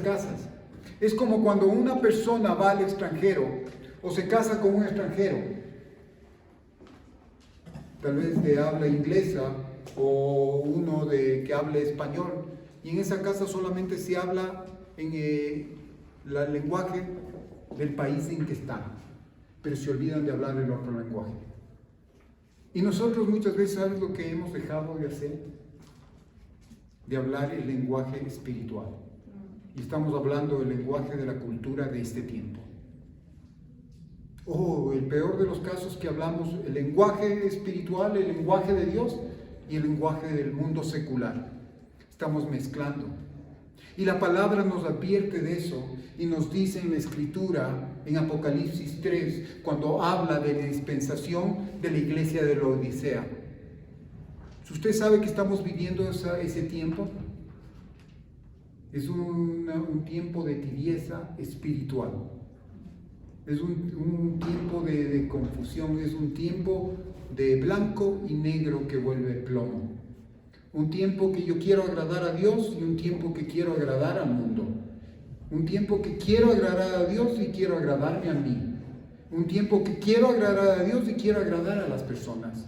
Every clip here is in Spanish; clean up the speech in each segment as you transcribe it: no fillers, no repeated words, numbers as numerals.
casas. Es como cuando una persona va al extranjero o se casa con un extranjero, tal vez de habla inglesa o uno que hable español, y en esa casa solamente se habla en el lenguaje del país en que están, pero se olvidan de hablar el otro lenguaje. Y nosotros muchas veces, ¿sabes lo que hemos dejado de hacer? De hablar el lenguaje espiritual. Y estamos hablando del lenguaje de la cultura de este tiempo. El peor de los casos, que hablamos el lenguaje espiritual, el lenguaje de Dios y el lenguaje del mundo secular. Estamos mezclando. Y la palabra nos advierte de eso y nos dice en la Escritura, en Apocalipsis 3, cuando habla de la dispensación de la iglesia de la Odisea. Si usted sabe que estamos viviendo ese tiempo, es un tiempo de tibieza espiritual. Es un tiempo de confusión, es un tiempo de blanco y negro que vuelve plomo. Un tiempo que yo quiero agradar a Dios y un tiempo que quiero agradar al mundo. Un tiempo que quiero agradar a Dios y quiero agradarme a mí. Un tiempo que quiero agradar a Dios y quiero agradar a las personas.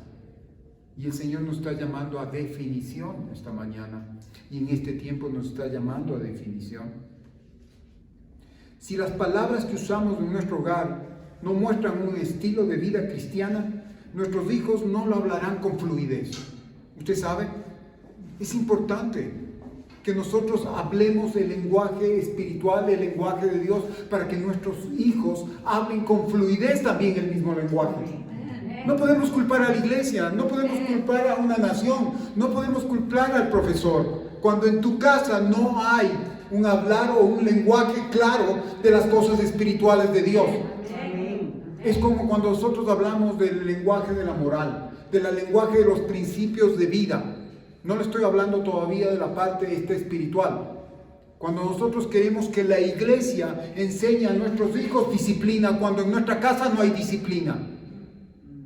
Y el Señor nos está llamando a definición esta mañana. Y en este tiempo nos está llamando a definición. Si las palabras que usamos en nuestro hogar no muestran un estilo de vida cristiana, nuestros hijos no lo hablarán con fluidez. ¿Usted sabe? Es importante que nosotros hablemos el lenguaje espiritual, el lenguaje de Dios, para que nuestros hijos hablen con fluidez también el mismo lenguaje. No podemos culpar a la iglesia, no podemos culpar a una nación, no podemos culpar al profesor. Cuando en tu casa no hay un hablar o un lenguaje claro de las cosas espirituales de Dios. Es como cuando nosotros hablamos del lenguaje de la moral, del lenguaje de los principios de vida. No le estoy hablando todavía de la parte espiritual. Cuando nosotros queremos que la iglesia enseñe a nuestros hijos disciplina, cuando en nuestra casa no hay disciplina.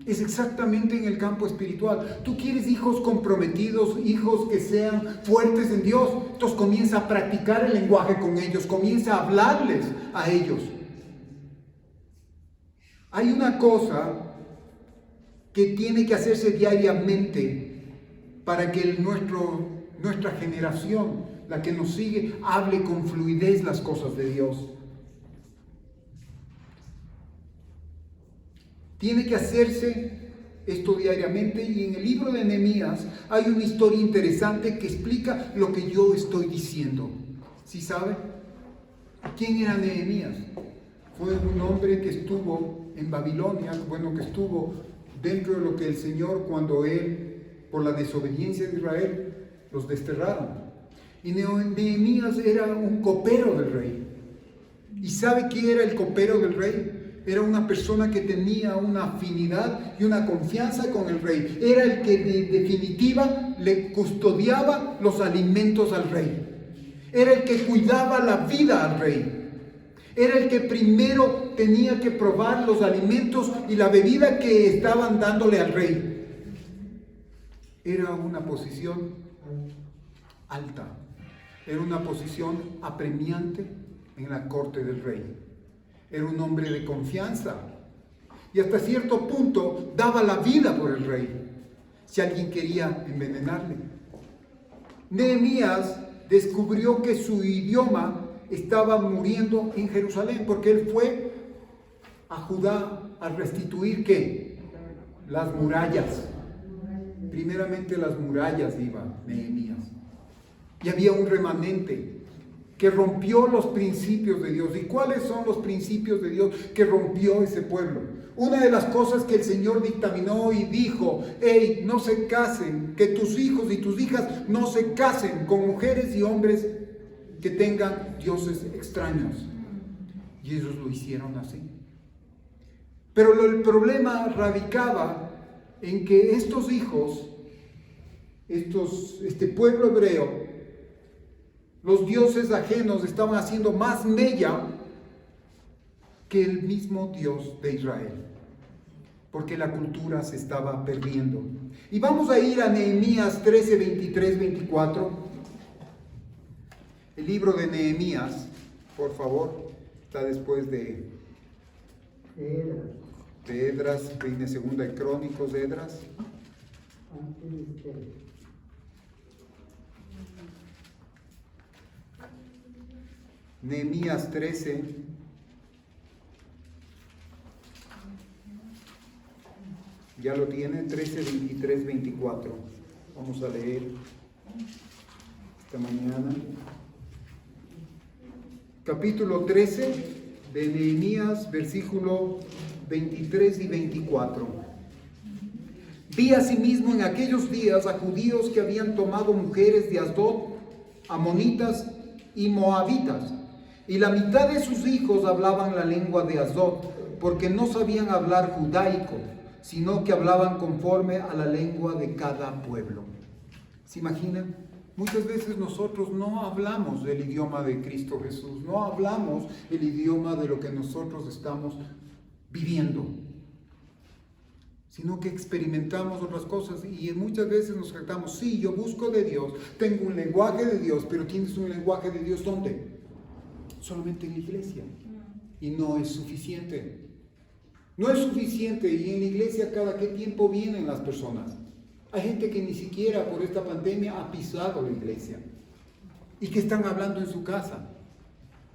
Es exactamente en el campo espiritual. Tú quieres hijos comprometidos, hijos que sean fuertes en Dios. Entonces comienza a practicar el lenguaje con ellos, comienza a hablarles a ellos. Hay una cosa que tiene que hacerse diariamente para que nuestra generación, la que nos sigue, hable con fluidez las cosas de Dios. Tiene que hacerse esto diariamente, y en el libro de Nehemías hay una historia interesante que explica lo que yo estoy diciendo. ¿Sí sabe? ¿Quién era Nehemías? Fue un hombre que estuvo en Babilonia, que estuvo dentro de lo que el Señor, cuando él, por la desobediencia de Israel, los desterraron. Y Nehemías era un copero del rey. ¿Y sabe quién era el copero del rey? Era una persona que tenía una afinidad y una confianza con el rey. Era el que de definitiva le custodiaba los alimentos al rey. Era el que cuidaba la vida al rey. Era el que primero tenía que probar los alimentos y la bebida que estaban dándole al rey. Era una posición alta. Era una posición apremiante en la corte del rey. Era un hombre de confianza y hasta cierto punto daba la vida por el rey si alguien quería envenenarle. Nehemías descubrió que su idioma estaba muriendo en Jerusalén, porque él fue a Judá a restituir ¿qué? Las murallas. Primeramente las murallas iba Nehemías. Y había un remanente que rompió los principios de Dios. ¿Y cuáles son los principios de Dios que rompió ese pueblo? Una de las cosas que el Señor dictaminó y dijo: hey, no se casen, que tus hijos y tus hijas no se casen con mujeres y hombres que tengan dioses extraños. Y ellos lo hicieron así. Pero el problema radicaba en que estos hijos, este pueblo hebreo, los dioses ajenos estaban haciendo más mella que el mismo Dios de Israel, porque la cultura se estaba perdiendo. Y vamos a ir a Nehemías 13, 23, 24. El libro de Nehemías, Por favor, está después de Edras, viene segunda de Crónicos de Edras. Nehemías 13. Ya lo tiene, 13, 23, 24. Vamos a leer esta mañana. Capítulo 13 de Nehemías, versículo 23 y 24. Vi asimismo en aquellos días a judíos que habían tomado mujeres de Asdod, amonitas y moabitas, y la mitad de sus hijos hablaban la lengua de Asdod, porque no sabían hablar judaico, sino que hablaban conforme a la lengua de cada pueblo. ¿Se imaginan? Muchas veces nosotros no hablamos del idioma de Cristo Jesús, no hablamos el idioma de lo que nosotros estamos viviendo, sino que experimentamos otras cosas y muchas veces nos tratamos, sí, yo busco de Dios, tengo un lenguaje de Dios, pero tienes un lenguaje de Dios ¿dónde? Solamente en la iglesia, y no es suficiente. No es suficiente, y en la iglesia cada qué tiempo vienen las personas. Hay gente que ni siquiera por esta pandemia ha pisado la iglesia y que están hablando en su casa.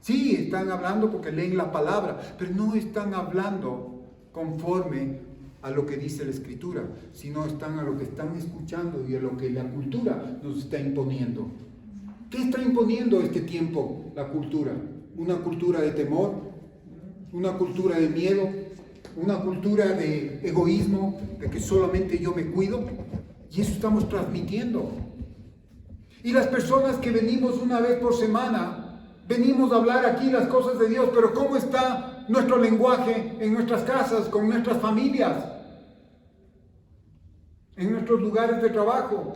Sí, están hablando porque leen la palabra, pero no están hablando conforme a lo que dice la Escritura, sino están a lo que están escuchando y a lo que la cultura nos está imponiendo. ¿Qué está imponiendo este tiempo la cultura? ¿Una cultura de temor? ¿Una cultura de miedo? ¿Una cultura de egoísmo? ¿De que solamente yo me cuido? Y eso estamos transmitiendo. Y las personas que venimos una vez por semana, venimos a hablar aquí las cosas de Dios, pero ¿cómo está nuestro lenguaje en nuestras casas, con nuestras familias, en nuestros lugares de trabajo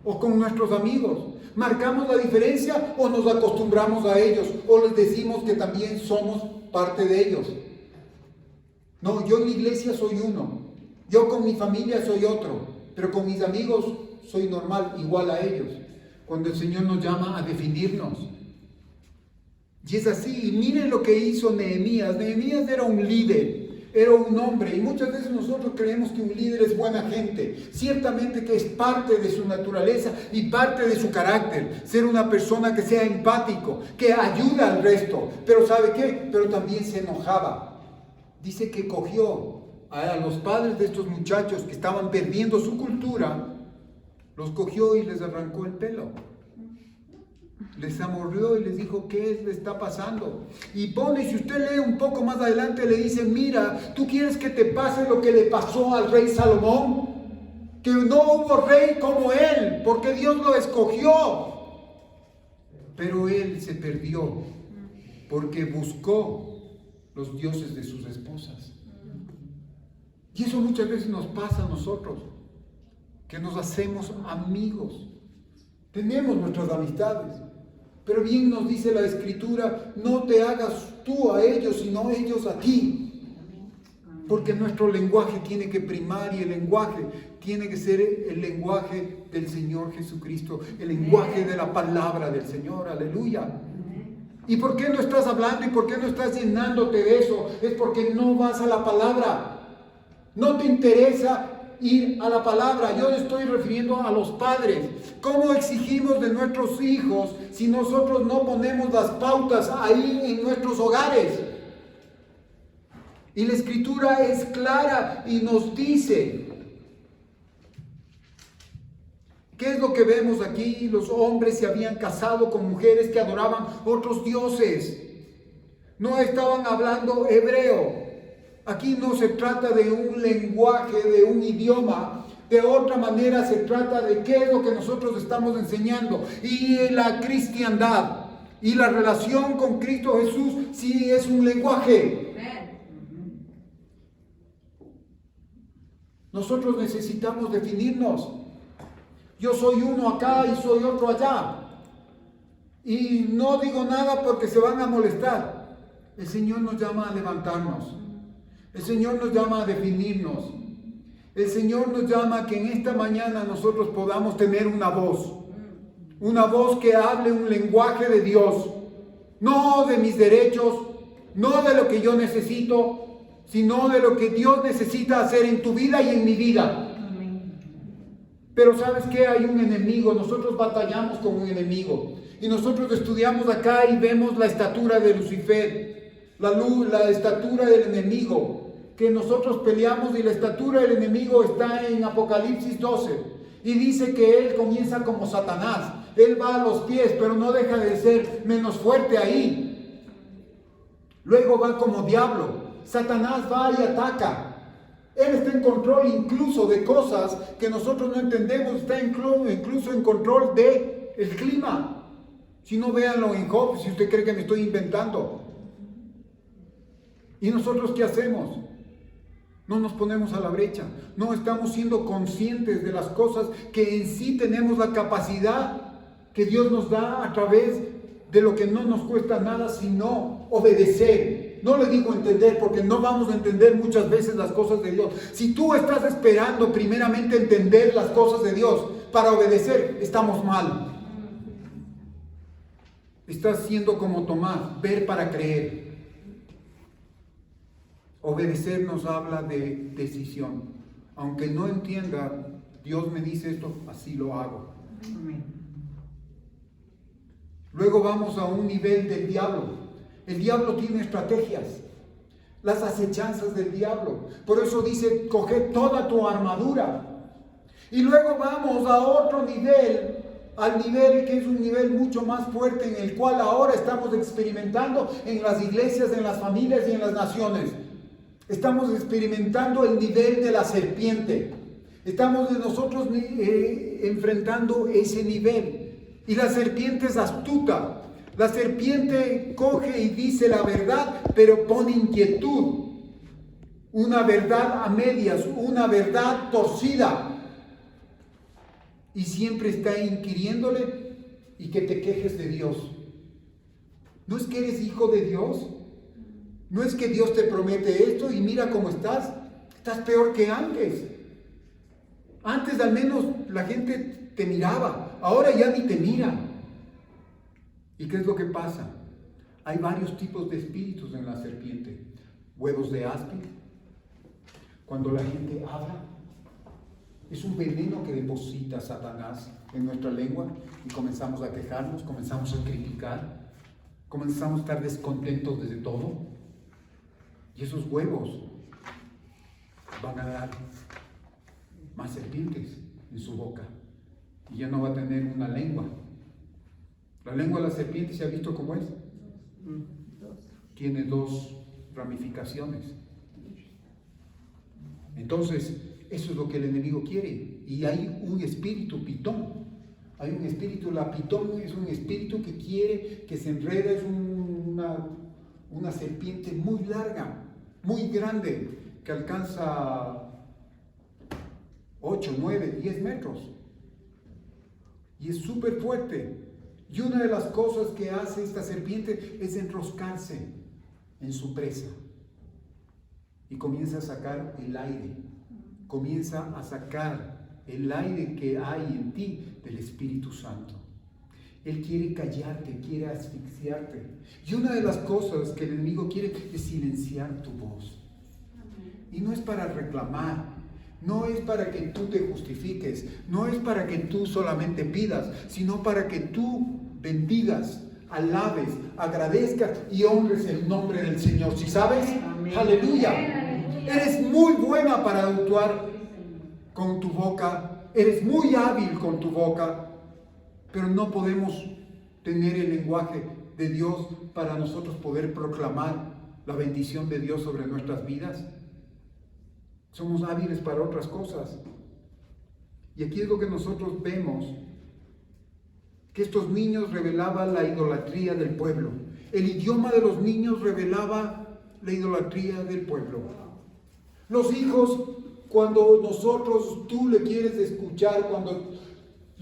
o con nuestros amigos? ¿Marcamos la diferencia o nos acostumbramos a ellos o les decimos que también somos parte de ellos? No, yo en mi iglesia soy uno, yo con mi familia soy otro, pero con mis amigos soy normal, igual a ellos. Cuando el Señor nos llama a definirnos. Y es así, y miren lo que hizo Nehemías. Nehemías era un líder, era un hombre, y muchas veces nosotros creemos que un líder es buena gente. Ciertamente que es parte de su naturaleza y parte de su carácter, ser una persona que sea empático, que ayuda al resto. Pero ¿sabe qué? Pero también se enojaba. Dice que cogió a los padres de estos muchachos que estaban perdiendo su cultura, los cogió y les arrancó el pelo. Les amorrió y les dijo, ¿qué le está pasando? Y pone, si usted lee un poco más adelante, le dice, mira, ¿tú quieres que te pase lo que le pasó al rey Salomón? Que no hubo rey como él, porque Dios lo escogió. Pero él se perdió, porque buscó los dioses de sus esposas. Y eso muchas veces nos pasa a nosotros, que nos hacemos amigos. Tenemos nuestras amistades, pero bien nos dice la Escritura, no te hagas tú a ellos, sino ellos a ti. Porque nuestro lenguaje tiene que primar y el lenguaje tiene que ser el lenguaje del Señor Jesucristo, el lenguaje de la palabra del Señor. Aleluya. ¿Y por qué no estás hablando y por qué no estás llenándote de eso? Es porque no vas a la palabra. No te interesa ir a la palabra. Yo le estoy refiriendo a los padres. ¿Cómo exigimos de nuestros hijos si nosotros no ponemos las pautas ahí en nuestros hogares? Y la Escritura es clara y nos dice, ¿qué es lo que vemos aquí? Los hombres se habían casado con mujeres que adoraban otros dioses. No estaban hablando hebreo. Aquí no se trata de un lenguaje, de un idioma. De otra manera se trata de qué es lo que nosotros estamos enseñando. Y la cristiandad y la relación con Cristo Jesús sí es un lenguaje. Nosotros necesitamos definirnos. Yo soy uno acá y soy otro allá. Y no digo nada porque se van a molestar. El Señor nos llama a levantarnos. El Señor nos llama a definirnos. El Señor nos llama a que en esta mañana nosotros podamos tener una voz que hable un lenguaje de Dios. no de mis derechos, no de lo que yo necesito, sino de lo que Dios necesita hacer en tu vida y en mi vida. Pero ¿sabes qué? Hay un enemigo, nosotros batallamos con un enemigo. Y nosotros estudiamos acá y vemos la estatura de Lucifer, la estatura del enemigo, que nosotros peleamos, y la estatura del enemigo está en Apocalipsis 12. Y dice que él comienza como Satanás. Él va a los pies, pero no deja de ser menos fuerte ahí. Luego va como diablo. Satanás va y ataca. Él está en control incluso de cosas que nosotros no entendemos. Está incluso en control del clima. Si no, véanlo en Job, si usted cree que me estoy inventando. ¿Y nosotros qué hacemos? No nos ponemos a la brecha. No estamos siendo conscientes de las cosas que en sí tenemos la capacidad que Dios nos da a través de lo que no nos cuesta nada, sino obedecer. No le digo entender, porque no vamos a entender muchas veces las cosas de Dios. Si tú estás esperando primeramente entender las cosas de Dios para obedecer, estamos mal. Estás siendo como Tomás, ver para creer. Obedecer nos habla de decisión. Aunque no entienda, Dios me dice esto, así lo hago. Amén. Luego vamos a un nivel del diablo. El diablo tiene estrategias, las acechanzas del diablo. Por eso dice, coge toda tu armadura. Y luego vamos a otro nivel, al nivel que es un nivel mucho más fuerte, en el cual ahora estamos experimentando en las iglesias, en las familias y en las naciones. Estamos experimentando el nivel de la serpiente. Estamos nosotros enfrentando ese nivel. Y la serpiente es astuta. La serpiente coge y dice la verdad, pero pone inquietud. Una verdad a medias, una verdad torcida. Y siempre está inquiriéndole y que te quejes de Dios. ¿No es que eres hijo de Dios? ¿No es que Dios te promete esto y mira cómo estás? Estás peor que antes. Antes al menos la gente te miraba, ahora ya ni te mira. ¿Y qué es lo que pasa? Hay varios tipos de espíritus en la serpiente. Huevos de áspid. Cuando la gente habla, es un veneno que deposita Satanás en nuestra lengua y comenzamos a quejarnos, comenzamos a criticar, comenzamos a estar descontentos de todo. Y esos huevos van a dar más serpientes en su boca y ya no va a tener una lengua. La lengua de la serpiente, ¿se ha visto cómo es? Tiene 2 ramificaciones. Entonces, eso es lo que el enemigo quiere. Y hay un espíritu pitón. Hay un espíritu, la pitón es un espíritu que quiere, que se enreda, es una serpiente muy larga, muy grande, que alcanza 8, 9, 10 metros. Y es súper fuerte. Y una de las cosas que hace esta serpiente es enroscarse en su presa. Y comienza a sacar el aire. Comienza a sacar el aire que hay en ti del Espíritu Santo. Él quiere callarte, quiere asfixiarte. Y una de las cosas que el enemigo quiere es silenciar tu voz. Y no es para reclamar, no es para que tú te justifiques, no es para que tú solamente pidas, sino para que tú bendigas, alabes, agradezcas y honres el nombre del Señor. ¿Sí sabes? Amén. Aleluya. Eres muy buena para actuar con tu boca, eres muy hábil con tu boca, pero no podemos tener el lenguaje de Dios para nosotros poder proclamar la bendición de Dios sobre nuestras vidas. Somos hábiles para otras cosas. Y aquí es lo que nosotros vemos, que estos niños revelaban la idolatría del pueblo. El idioma de los niños revelaba la idolatría del pueblo. Los hijos, cuando tú le quieres escuchar, cuando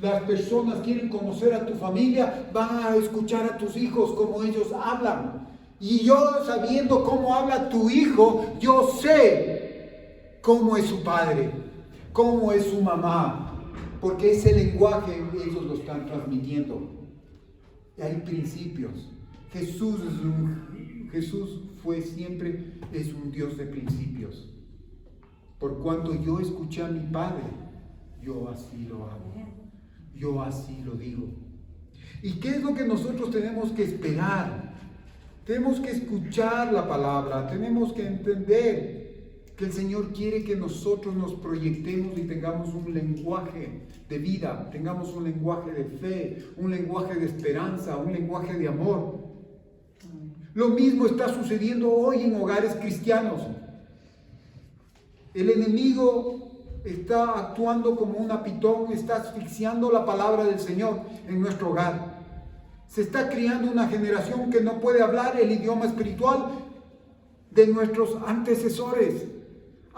las personas quieren conocer a tu familia, van a escuchar a tus hijos como ellos hablan. Y yo, sabiendo cómo habla tu hijo, yo sé cómo es su padre, cómo es su mamá, porque ese lenguaje ellos lo están transmitiendo. Y hay principios. Jesús fue siempre, es un Dios de principios. Por cuanto yo escuché a mi Padre, yo así lo hago. Yo así lo digo. ¿Y qué es lo que nosotros tenemos que esperar? Tenemos que escuchar la palabra, tenemos que entender que el Señor quiere que nosotros nos proyectemos y tengamos un lenguaje de vida, tengamos un lenguaje de fe, un lenguaje de esperanza, un lenguaje de amor. Lo mismo está sucediendo hoy en hogares cristianos. El enemigo está actuando como una pitón, está asfixiando la palabra del Señor en nuestro hogar. Se está criando una generación que no puede hablar el idioma espiritual de nuestros antecesores.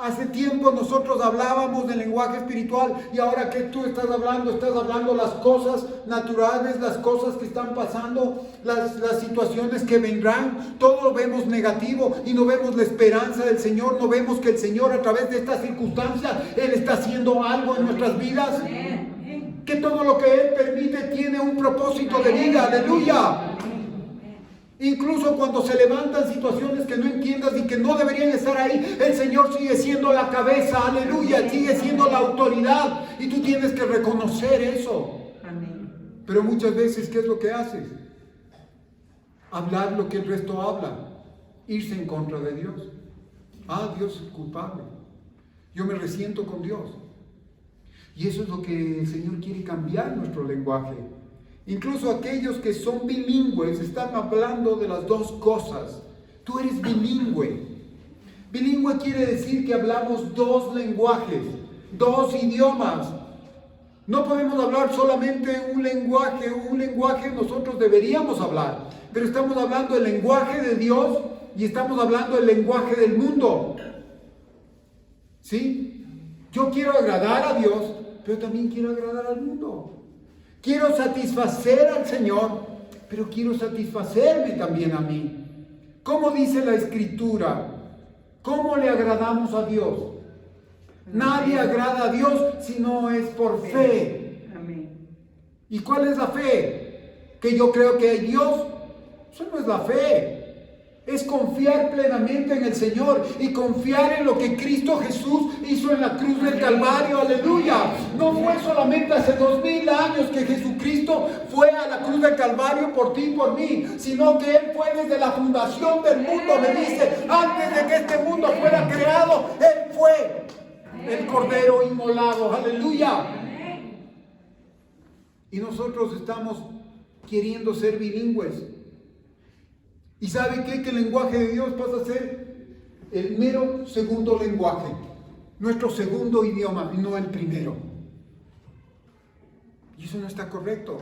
Hace tiempo nosotros hablábamos del lenguaje espiritual y ahora que tú estás hablando las cosas naturales, las cosas que están pasando, las situaciones que vendrán. Todo lo vemos negativo y no vemos la esperanza del Señor, no vemos que el Señor a través de estas circunstancias, Él está haciendo algo en nuestras vidas. Que todo lo que Él permite tiene un propósito de vida, aleluya. Incluso cuando se levantan situaciones que no entiendas y que no deberían estar ahí, el Señor sigue siendo la cabeza, aleluya, sigue siendo la autoridad y tú tienes que reconocer eso. Amén. Pero muchas veces, ¿qué es lo que haces? Hablar lo que el resto habla, irse en contra de Dios. Ah, Dios es culpable. Yo me resiento con Dios. Y eso es lo que el Señor quiere cambiar nuestro lenguaje. Incluso aquellos que son bilingües están hablando de las dos cosas. Tú eres bilingüe. Bilingüe quiere decir que hablamos dos lenguajes, dos idiomas. No podemos hablar solamente un lenguaje nosotros deberíamos hablar, pero estamos hablando el lenguaje de Dios y estamos hablando el lenguaje del mundo. ¿Sí? Yo quiero agradar a Dios, pero también quiero agradar al mundo. Quiero satisfacer al Señor, pero quiero satisfacerme también a mí. ¿Cómo dice la Escritura? ¿Cómo le agradamos a Dios? Nadie agrada a Dios si no es por fe. Amén. ¿Y cuál es la fe? ¿Que yo creo que hay Dios? Eso no es la fe. Es confiar plenamente en el Señor y confiar en lo que Cristo Jesús hizo en la cruz del Calvario, aleluya. No fue solamente hace 2000 años que Jesucristo fue a la cruz del Calvario por ti y por mí, sino que Él fue desde la fundación del mundo, me dice, antes de que este mundo fuera creado, Él fue el Cordero inmolado, aleluya. Y nosotros estamos queriendo ser bilingües. ¿Y sabe qué? Que el lenguaje de Dios pasa a ser el mero segundo lenguaje, nuestro segundo idioma y no el primero. Y eso no está correcto.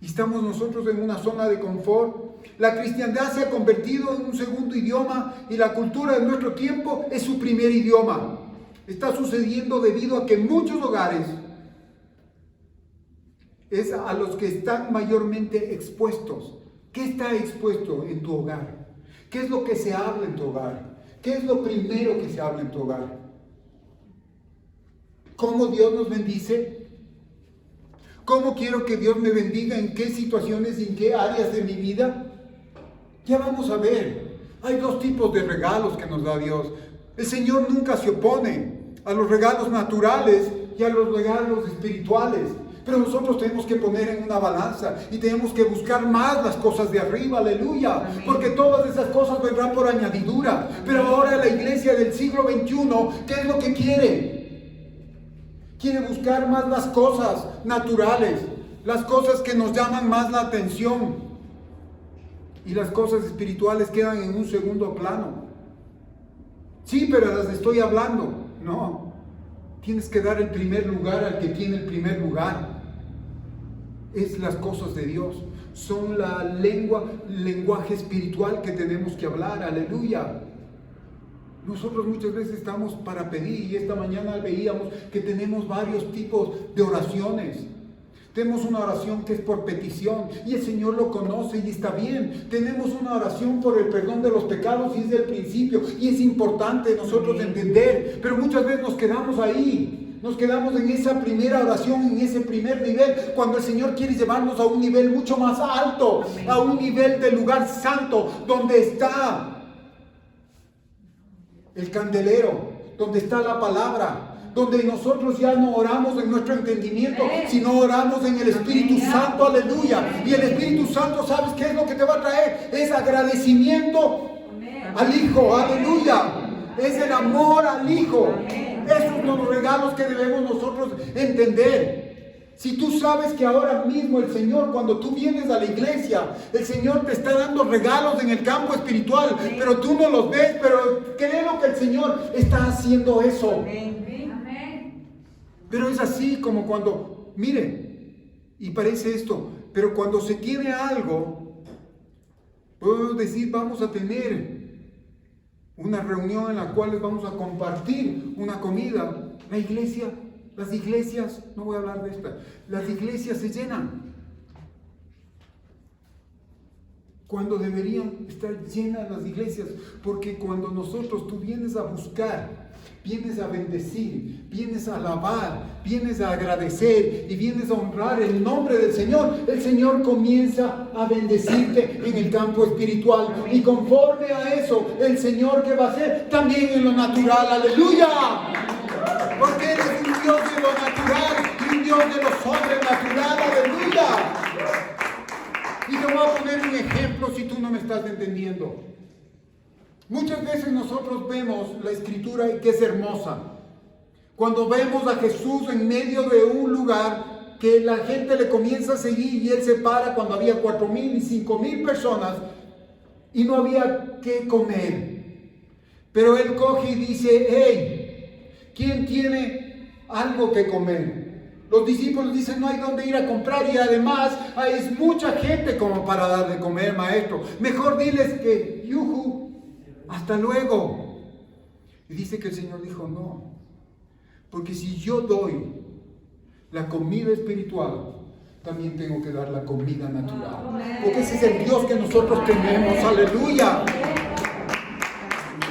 Y estamos nosotros en una zona de confort. La cristiandad se ha convertido en un segundo idioma y la cultura de nuestro tiempo es su primer idioma. Está sucediendo debido a que muchos hogares es a los que están mayormente expuestos. ¿Qué está expuesto en tu hogar? ¿Qué es lo que se habla en tu hogar? ¿Qué es lo primero que se habla en tu hogar? ¿Cómo Dios nos bendice? ¿Cómo quiero que Dios me bendiga? ¿En qué situaciones y en qué áreas de mi vida? Ya vamos a ver. Hay dos tipos de regalos que nos da Dios. El Señor nunca se opone a los regalos naturales y a los regalos espirituales. Pero nosotros tenemos que poner en una balanza y tenemos que buscar más las cosas de arriba, aleluya. Amén. Porque todas esas cosas vendrán por añadidura. Pero ahora la iglesia del siglo XXI, ¿qué es lo que quiere? Quiere buscar más las cosas naturales, las cosas que nos llaman más la atención. Y las cosas espirituales quedan en un segundo plano. Sí, pero las estoy hablando. No. Tienes que dar el primer lugar al que tiene el primer lugar. Es las cosas de Dios. Son lenguaje espiritual que tenemos que hablar. Aleluya. Nosotros muchas veces estamos para pedir y esta mañana veíamos que tenemos varios tipos de oraciones. Tenemos una oración que es por petición y el Señor lo conoce y está bien. Tenemos una oración por el perdón de los pecados y es del principio y es importante nosotros entender, pero muchas veces nos quedamos ahí. Nos quedamos en esa primera oración, en ese primer nivel, cuando el Señor quiere llevarnos a un nivel mucho más alto, a un nivel del lugar santo, donde está el candelero, donde está la palabra, donde nosotros ya no oramos en nuestro entendimiento, sino oramos en el Espíritu Santo, aleluya. Y el Espíritu Santo, ¿sabes qué es lo que te va a traer? Es agradecimiento al Hijo, aleluya. Es el amor al Hijo. Esos son los regalos que debemos nosotros entender. Si tú sabes que ahora mismo el Señor, cuando tú vienes a la iglesia, el Señor te está dando regalos en el campo espiritual, pero tú no los ves, pero creo que el Señor está haciendo eso. Pero es así como cuando, mire, y parece esto, pero cuando se tiene algo, puedo decir, vamos a tener una reunión en la cual vamos a compartir una comida. La iglesia, las iglesias, no voy a hablar de esta, las iglesias se llenan. Cuando deberían estar llenas las iglesias, porque cuando tú vienes a buscar, vienes a bendecir, vienes a alabar, vienes a agradecer y vienes a honrar el nombre del Señor, el Señor comienza a bendecirte en el campo espiritual. Y conforme a eso, el Señor, ¿qué va a hacer? También en lo natural, aleluya. Porque Él es un Dios de lo natural y un Dios de lo sobrenatural, aleluya. Y te voy a poner un ejemplo si tú no me estás entendiendo. Muchas veces nosotros vemos la Escritura y que es hermosa. Cuando vemos a Jesús en medio de un lugar que la gente le comienza a seguir y Él se para cuando había 4,000 y 5,000 personas y no había qué comer. Pero Él coge y dice, hey, ¿quién tiene algo que comer? Los discípulos dicen, no hay dónde ir a comprar y además es mucha gente como para dar de comer, maestro. Mejor diles que, yuju, hasta luego. Y dice que el Señor dijo, no, porque si yo doy la comida espiritual, también tengo que dar la comida natural. Porque ese es el Dios que nosotros tenemos, aleluya.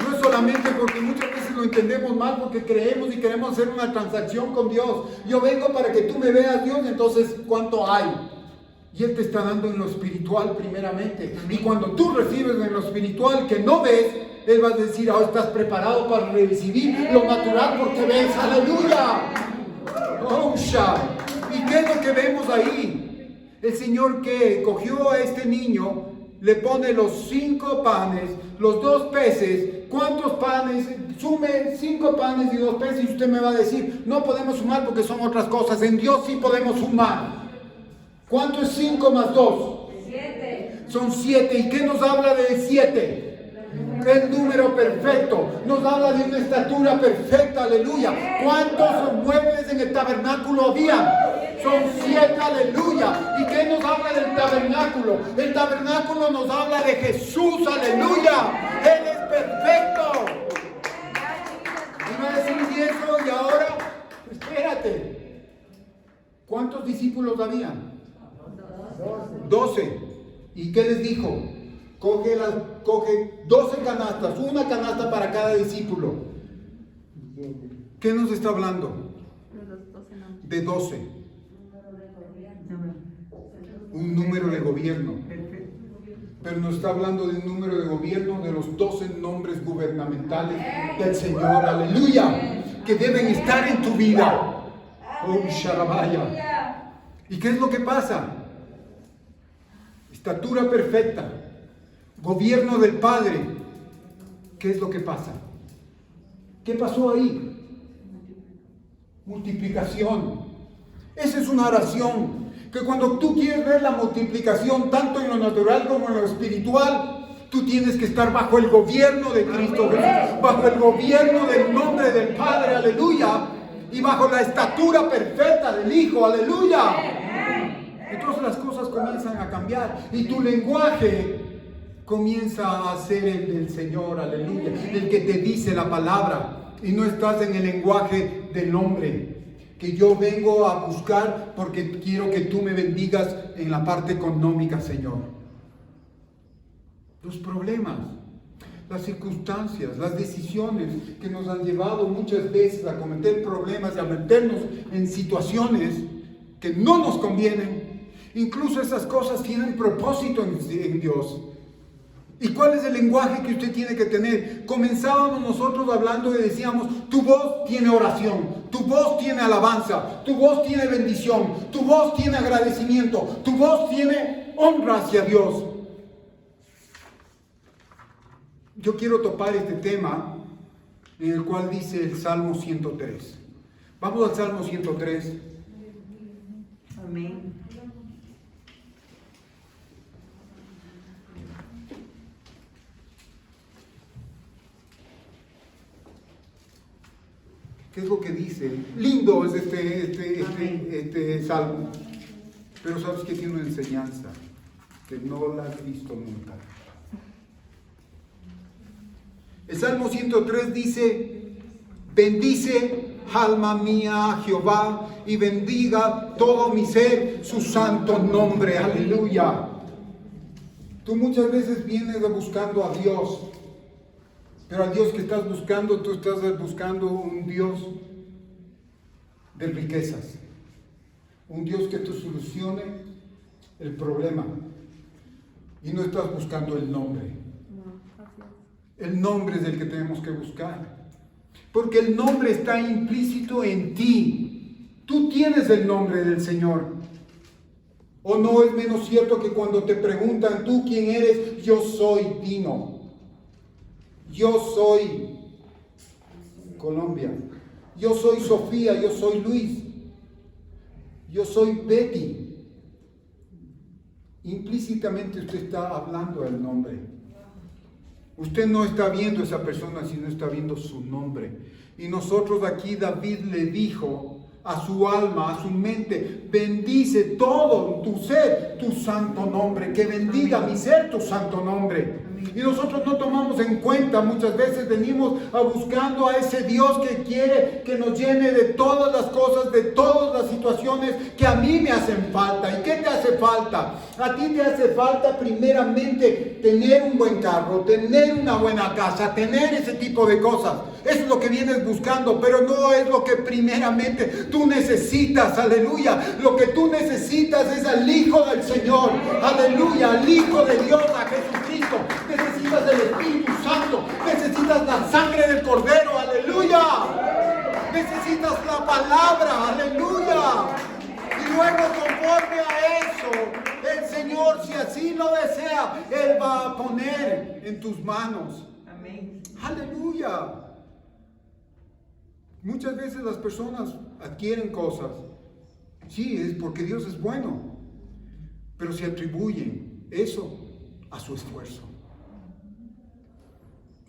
No es solamente porque muchas veces lo entendemos mal, porque creemos y queremos hacer una transacción con Dios. Yo vengo para que tú me veas, Dios, entonces ¿cuánto hay? Y Él te está dando en lo espiritual primeramente. Y cuando tú recibes en lo espiritual que no ves, Él va a decir, ahora estás preparado para recibir lo natural porque ves, aleluya. Oh, ¿y qué es lo que vemos ahí? El Señor que cogió a este niño, le pone los 5 panes, los 2 peces. ¿Cuántos panes? Sume 5 panes y 2 peces y usted me va a decir, no podemos sumar porque son otras cosas. En Dios sí podemos sumar. ¿Cuánto es 5 más 2? 7. Son 7. ¿Y qué nos habla de 7? El número perfecto. Nos habla de una estatura perfecta, aleluya. ¿Cuántos muebles en el tabernáculo había? Son 7, aleluya. ¿Y qué nos habla del tabernáculo? El tabernáculo nos habla de Jesús, aleluya. Él es perfecto. Y va a decir, ¿y eso? Y ahora, espérate. ¿Cuántos discípulos habían? 12. ¿Y qué les dijo? Coge 12 canastas, una canasta para cada discípulo. ¿Qué nos está hablando? De 12. Un número de gobierno. Pero nos está hablando de un número de gobierno de los 12 nombres gubernamentales del Señor, aleluya, que deben estar en tu vida. Oh, Sharabaya. ¿Y qué es lo que pasa? Estatura perfecta, gobierno del Padre. ¿Qué es lo que pasa? ¿Qué pasó ahí? Multiplicación. Esa es una oración que cuando tú quieres ver la multiplicación tanto en lo natural como en lo espiritual, tú tienes que estar bajo el gobierno de Cristo Jesús, bajo el gobierno del nombre del Padre, aleluya, y bajo la estatura perfecta del Hijo, aleluya. Entonces las cosas comienzan a cambiar y tu lenguaje comienza a ser el del Señor, aleluya, el que te dice la palabra y no estás en el lenguaje del hombre que yo vengo a buscar porque quiero que tú me bendigas en la parte económica, Señor. Los problemas, las circunstancias, las decisiones que nos han llevado muchas veces a cometer problemas y a meternos en situaciones que no nos convienen. Incluso esas cosas tienen propósito en Dios. ¿Y cuál es el lenguaje que usted tiene que tener? Comenzábamos nosotros hablando y decíamos, tu voz tiene oración, tu voz tiene alabanza, tu voz tiene bendición, tu voz tiene agradecimiento, tu voz tiene honra hacia Dios. Yo quiero topar este tema en el cual dice el Salmo 103. Vamos al Salmo 103. Amén. ¿Qué es lo que dice? Lindo es este salmo. Pero sabes que tiene una enseñanza que no la has visto nunca. El Salmo 103 dice: bendice alma mía a Jehová y bendiga todo mi ser su santo nombre. Aleluya. Tú muchas veces vienes buscando a Dios, pero al Dios que estás buscando, tú estás buscando un Dios de riquezas, un Dios que te solucione el problema, y no estás buscando el nombre. El nombre es el que tenemos que buscar, porque el nombre está implícito en ti. Tú tienes el nombre del Señor. ¿O no es menos cierto que cuando te preguntan, ¿tú quién eres? Yo soy Dino. Yo soy Colombia. Yo soy Sofía. Yo soy Luis. Yo soy Betty. Implícitamente usted está hablando del nombre. Usted no está viendo a esa persona, sino está viendo su nombre. Y nosotros aquí, David le dijo a su alma, a su mente: bendice todo tu ser, tu santo nombre. Que bendiga mi ser tu santo nombre. Y nosotros no tomamos en cuenta, muchas veces venimos buscando a ese Dios que quiere que nos llene de todas las cosas, de todas las situaciones que a mí me hacen falta. ¿Y qué te hace falta? A ti te hace falta primeramente tener un buen carro, tener una buena casa, tener ese tipo de cosas. Eso es lo que vienes buscando, pero no es lo que primeramente tú necesitas. Aleluya. Lo que tú necesitas es al Hijo del Señor. Aleluya. Al Hijo de Dios, a Jesucristo. Necesitas el Espíritu Santo. Necesitas la sangre del Cordero. Aleluya. Necesitas la palabra. Aleluya. Y luego, conforme a eso, el Señor, si así lo desea, Él va a poner en tus manos. Amén. Aleluya. Muchas veces las personas adquieren cosas. Sí, es porque Dios es bueno. Pero se atribuyen eso a su esfuerzo.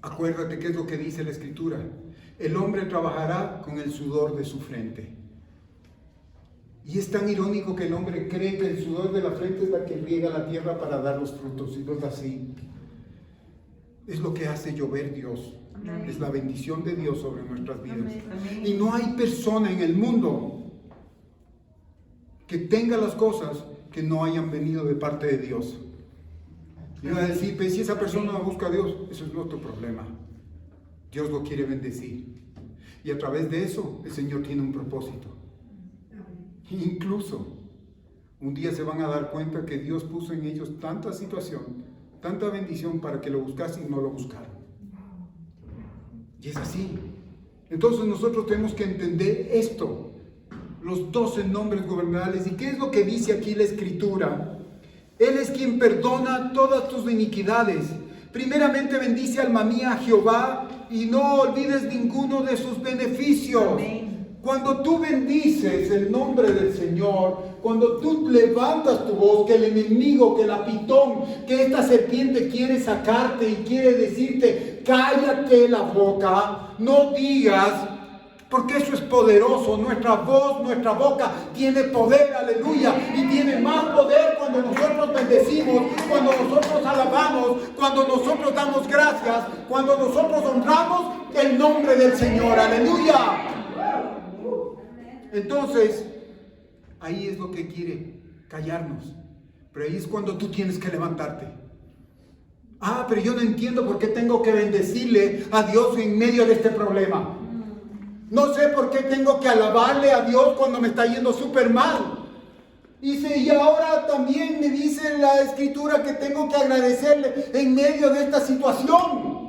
Acuérdate qué es lo que dice la Escritura. El hombre trabajará con el sudor de su frente. Y es tan irónico que el hombre cree que el sudor de la frente es la que riega la tierra para dar los frutos. Y no es así. Es lo que hace llover Dios. Amén. Es la bendición de Dios sobre nuestras vidas. Amén. Y no hay persona en el mundo que tenga las cosas que no hayan venido de parte de Dios. Y va a decir, pues si esa persona busca a Dios, eso es nuestro problema. Dios lo quiere bendecir. Y a través de eso, el Señor tiene un propósito. Incluso, un día se van a dar cuenta que Dios puso en ellos tanta situación, tanta bendición para que lo buscasen y no lo buscaron. Y es así. Entonces nosotros tenemos que entender esto. Los 12 nombres gubernamentales. ¿Y qué es lo que dice aquí la Escritura? Él es quien perdona todas tus iniquidades. Primeramente bendice alma mía a Jehová y no olvides ninguno de sus beneficios. Amén. Cuando tú bendices el nombre del Señor, cuando tú levantas tu voz, que el enemigo, que la pitón, que esta serpiente quiere sacarte y quiere decirte, cállate la boca, no digas, porque eso es poderoso. Nuestra voz, nuestra boca tiene poder, aleluya, y tiene más poder cuando nosotros bendecimos, cuando nosotros alabamos, cuando nosotros damos gracias, cuando nosotros honramos el nombre del Señor, aleluya. Entonces, ahí es lo que quiere, callarnos. Pero ahí es cuando tú tienes que levantarte. Pero yo no entiendo por qué tengo que bendecirle a Dios en medio de este problema. No sé por qué tengo que alabarle a Dios cuando me está yendo súper mal. Y ahora también me dice la Escritura que tengo que agradecerle en medio de esta situación.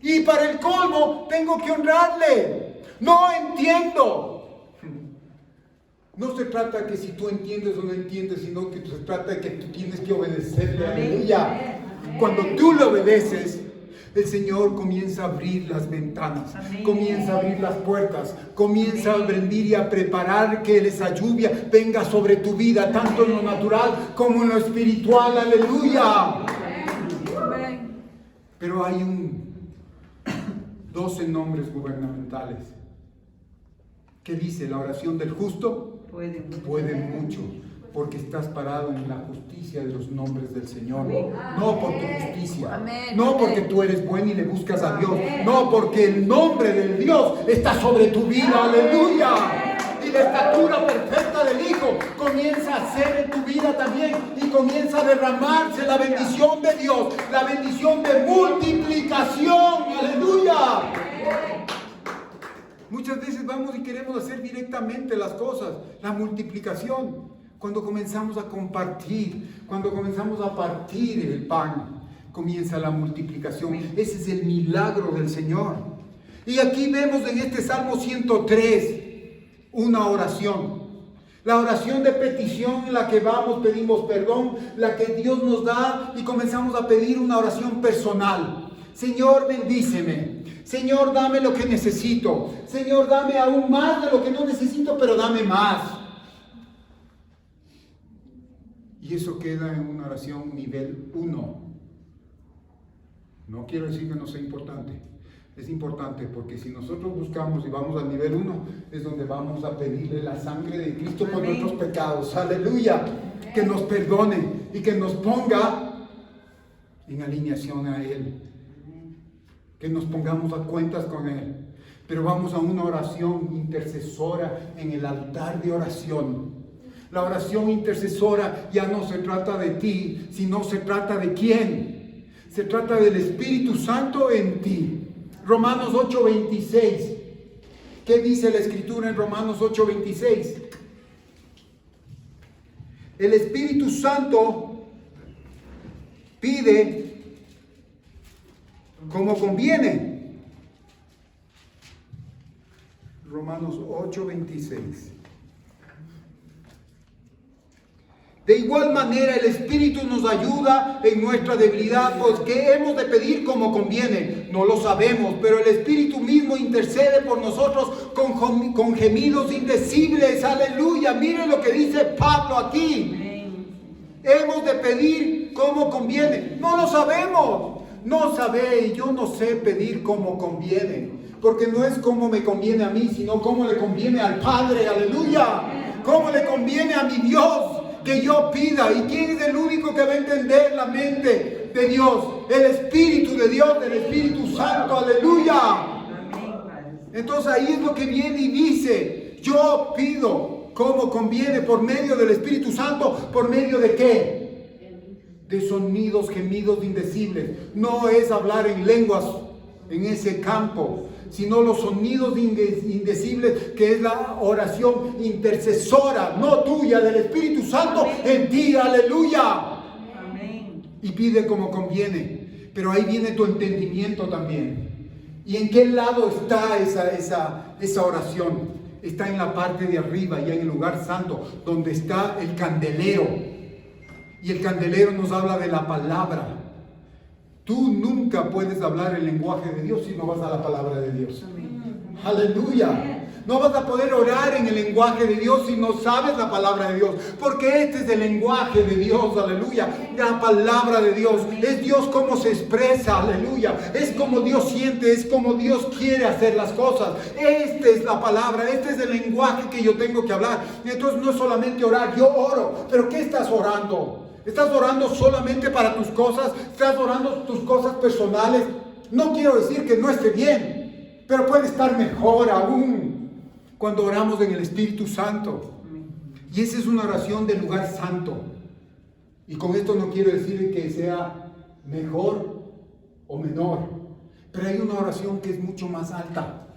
Y para el colmo, tengo que honrarle. No entiendo. No se trata que si tú entiendes o no entiendes, sino que se trata de que tú tienes que obedecerle. Aleluya. Cuando tú le obedeces, el Señor comienza a abrir las ventanas, comienza a abrir las puertas, comienza a bendecir y a preparar que esa lluvia venga sobre tu vida, tanto en lo natural como en lo espiritual. Aleluya. Pero hay 12 nombres gubernamentales. ¿Qué dice? La oración del justo puede mucho, porque estás parado en la justicia de los nombres del Señor. No por tu justicia, no porque tú eres bueno y le buscas a Dios, no, porque el nombre del Dios está sobre tu vida. Aleluya. Y la estatura perfecta del Hijo comienza a ser en tu vida también, y comienza a derramarse la bendición de Dios, la bendición de multiplicación. Aleluya. Muchas veces vamos y queremos hacer directamente las cosas, la multiplicación. Cuando comenzamos a compartir, cuando comenzamos a partir el pan, comienza la multiplicación. Ese es el milagro del Señor. Y aquí vemos en este Salmo 103 una oración. La oración de petición en la que vamos, pedimos perdón, la que Dios nos da, y comenzamos a pedir una oración personal. Señor, bendíceme. Señor, dame lo que necesito. Señor, dame aún más de lo que no necesito, pero dame más. Y eso queda en una oración nivel 1. No quiero decir que no sea importante. Es importante porque si nosotros buscamos y vamos al nivel 1, es donde vamos a pedirle la sangre de Cristo por nuestros pecados. Aleluya. Que nos perdone y que nos ponga en alineación a Él. Que nos pongamos a cuentas con Él. Pero vamos a una oración intercesora en el altar de oración. La oración intercesora ya no se trata de ti, sino se trata de quién. Se trata del Espíritu Santo en ti. Romanos 8:26. ¿Qué dice la Escritura en Romanos 8:26? El Espíritu Santo pide como conviene. Romanos 8:26. De igual manera el Espíritu nos ayuda en nuestra debilidad, pues que hemos de pedir como conviene. No lo sabemos, pero el Espíritu mismo intercede por nosotros con gemidos indecibles. Aleluya. Miren lo que dice Pablo aquí. Hemos de pedir como conviene. No lo sabemos. No sabe, yo no sé pedir como conviene. Porque no es como me conviene a mí, sino como le conviene al Padre. Aleluya. Cómo le conviene a mi Dios que yo pida. ¿Y quién es el único que va a entender la mente de Dios? El Espíritu de Dios, el Espíritu Santo. Aleluya. Entonces ahí es lo que viene y dice: yo pido como conviene por medio del Espíritu Santo. ¿Por medio de qué? De sonidos, gemidos indecibles. No es hablar en lenguas en ese campo, sino los sonidos indecibles, que es la oración intercesora, no tuya, del Espíritu Santo en ti. Aleluya. Amén. Y pide como conviene. Pero ahí viene tu entendimiento también. ¿Y en qué lado está esa oración? Está en la parte de arriba, ya en el lugar santo, donde está el candelero. Y el candelero nos habla de la palabra. Tú nunca puedes hablar el lenguaje de Dios si no vas a la palabra de Dios. Aleluya. No vas a poder orar en el lenguaje de Dios si no sabes la palabra de Dios. Porque este es el lenguaje de Dios. Aleluya. La palabra de Dios. Es Dios como se expresa. Aleluya. Es como Dios siente. Es como Dios quiere hacer las cosas. Esta es la palabra. Este es el lenguaje que yo tengo que hablar. Y entonces no es solamente orar. Yo oro. ¿Pero qué estás orando? ¿Estás orando solamente para tus cosas? ¿Estás orando tus cosas personales? No quiero decir que no esté bien, pero puede estar mejor aún cuando oramos en el Espíritu Santo. Y esa es una oración del lugar santo. Y con esto no quiero decir que sea mejor o menor. Pero hay una oración que es mucho más alta.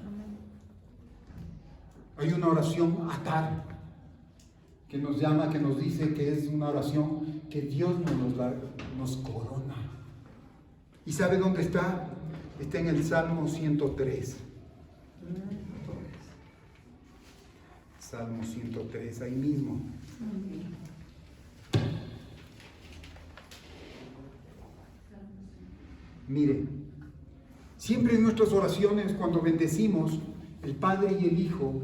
Hay una oración atar, que nos llama, que nos dice que es una oración que Dios nos corona. ¿Y sabe dónde está? Está en el Salmo 103. Salmo 103, ahí mismo. Mire, siempre en nuestras oraciones, cuando bendecimos, el Padre y el Hijo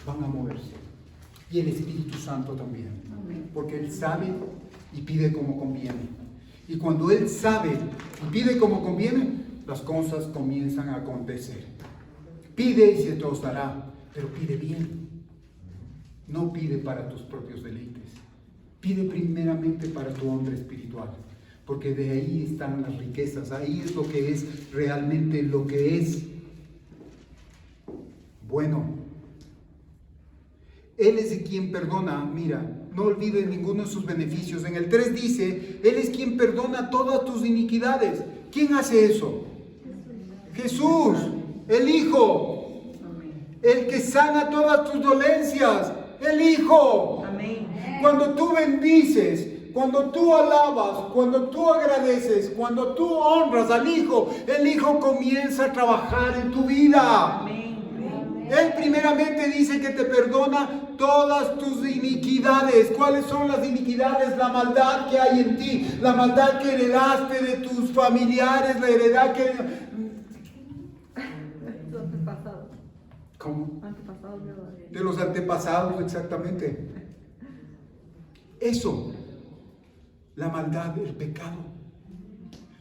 van a moverse. Y el Espíritu Santo también. Porque Él sabe y pide como conviene. Y cuando Él sabe y pide como conviene, las cosas comienzan a acontecer. Pide y se te os dará, pero pide bien. No pide para tus propios deleites. Pide primeramente para tu hombre espiritual. Porque de ahí están las riquezas. Ahí es lo que es realmente lo que es bueno. Él es el quien perdona. Mira, no olvides ninguno de sus beneficios. En el 3 dice, Él es quien perdona todas tus iniquidades. ¿Quién hace eso? Jesús, el Hijo. El que sana todas tus dolencias. El Hijo. Cuando tú bendices, cuando tú alabas, cuando tú agradeces, cuando tú honras al Hijo, el Hijo comienza a trabajar en tu vida. Él primeramente dice que te perdona todas tus iniquidades. ¿Cuáles son las iniquidades? La maldad que hay en ti, la maldad que heredaste de tus familiares, la heredad que... ¿Cómo? De los antepasados, exactamente. Eso, la maldad, el pecado,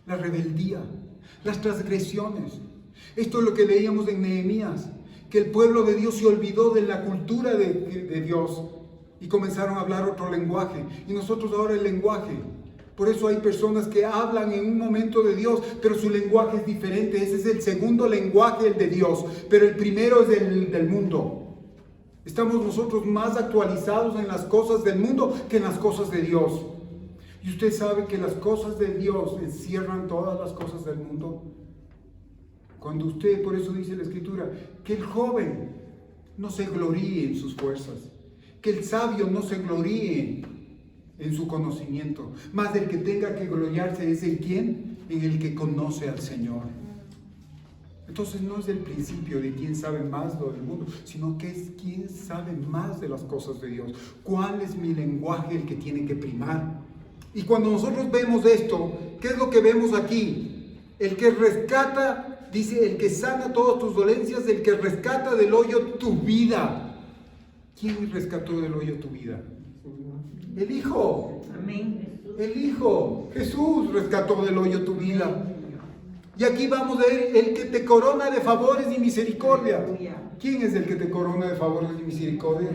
la rebeldía, las transgresiones. Esto es lo que leíamos en Nehemías, que el pueblo de Dios se olvidó de la cultura de Dios y comenzaron a hablar otro lenguaje. Y nosotros ahora el lenguaje. Por eso hay personas que hablan en un momento de Dios, pero su lenguaje es diferente. Ese es el segundo lenguaje, el de Dios, pero el primero es el del mundo. Estamos nosotros más actualizados en las cosas del mundo que en las cosas de Dios. Y usted sabe que las cosas de Dios encierran todas las cosas del mundo. Cuando usted, por eso dice la Escritura, que el joven no se gloríe en sus fuerzas, que el sabio no se gloríe en su conocimiento, más el que tenga que gloriarse es el quien, en el que conoce al Señor. Entonces no es el principio de quién sabe más lo del mundo, sino que es quién sabe más de las cosas de Dios. ¿Cuál es mi lenguaje el que tiene que primar? Y cuando nosotros vemos esto, ¿qué es lo que vemos aquí? El que rescata, dice, el que sana todas tus dolencias, el que rescata del hoyo tu vida. ¿Quién rescató del hoyo tu vida? El Hijo. Amén. El Hijo. Jesús rescató del hoyo tu vida. Y aquí vamos a ver el que te corona de favores y misericordia. ¿Quién es el que te corona de favores y misericordia?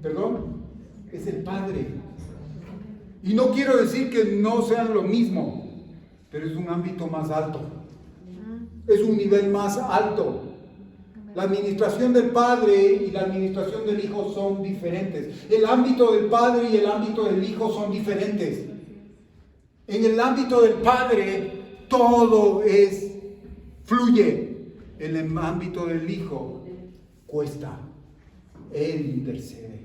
¿Perdón? Es el Padre. Y no quiero decir que no sean lo mismo, pero es un ámbito más alto. Es un nivel más alto. La administración del Padre y la administración del Hijo son diferentes. El ámbito del Padre y el ámbito del Hijo son diferentes. En el ámbito del Padre todo fluye. En el ámbito del Hijo cuesta. Él intercede.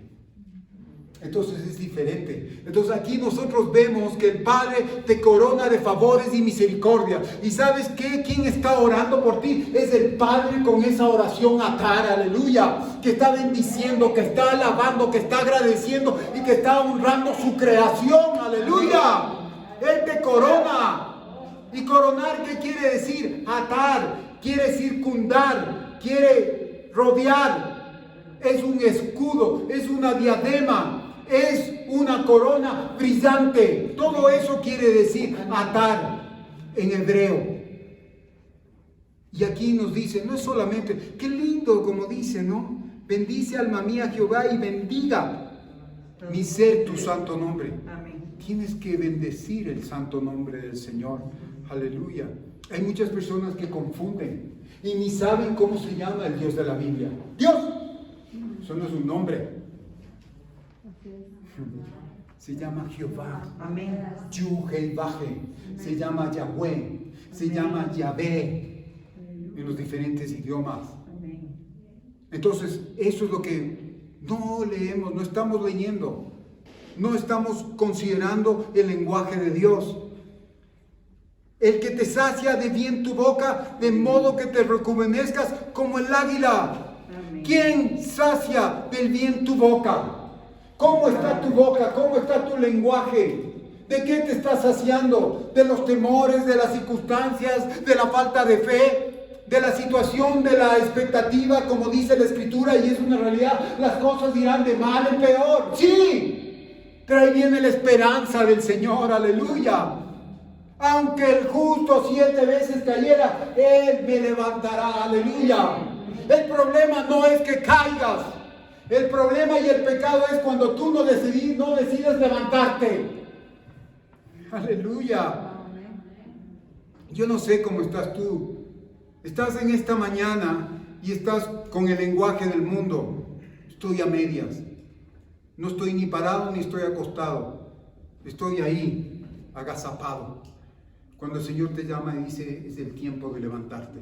Entonces es diferente. Entonces aquí nosotros vemos que el Padre te corona de favores y misericordia. ¿Y sabes qué? ¿Quién está orando por ti? Es el Padre con esa oración atar, aleluya. Que está bendiciendo, que está alabando, que está agradeciendo y que está honrando su creación, aleluya. Él te corona. ¿Y coronar qué quiere decir? Atar, quiere circundar, quiere rodear. Es un escudo, es una diadema. Es una corona brillante. Todo eso quiere decir atar en hebreo. Y aquí nos dice, no es solamente, qué lindo como dice, ¿no? Bendice alma mía Jehová y bendiga mi ser tu santo nombre. Amén. Tienes que bendecir el santo nombre del Señor. Aleluya. Hay muchas personas que confunden y ni saben cómo se llama el Dios de la Biblia. Dios. Eso no es un nombre. se llama Jehová. Amén. Yuhei-Baje, se llama Yahweh, se llama Yahvé en los diferentes idiomas. Entonces, eso es lo que no leemos, no estamos leyendo, no estamos considerando el lenguaje de Dios. El que te sacia de bien tu boca, de modo que te rejuvenezcas como el águila. Amén. ¿Quién sacia del bien tu boca? ¿Cómo está tu boca? ¿Cómo está tu lenguaje? ¿De qué te estás saciando? ¿De los temores, de las circunstancias, de la falta de fe, de la situación, de la expectativa, como dice la Escritura, y es una realidad? Las cosas irán de mal en peor. ¡Sí! Pero ahí viene la esperanza del Señor, aleluya. Aunque el justo 7 veces cayera, Él me levantará, aleluya. El problema no es que caigas. El problema y el pecado es cuando tú no decides levantarte. Aleluya. Yo no sé cómo estás tú. Estás en esta mañana y estás con el lenguaje del mundo. Estoy a medias. No estoy ni parado ni estoy acostado. Estoy ahí, agazapado. Cuando el Señor te llama y dice, es el tiempo de levantarte.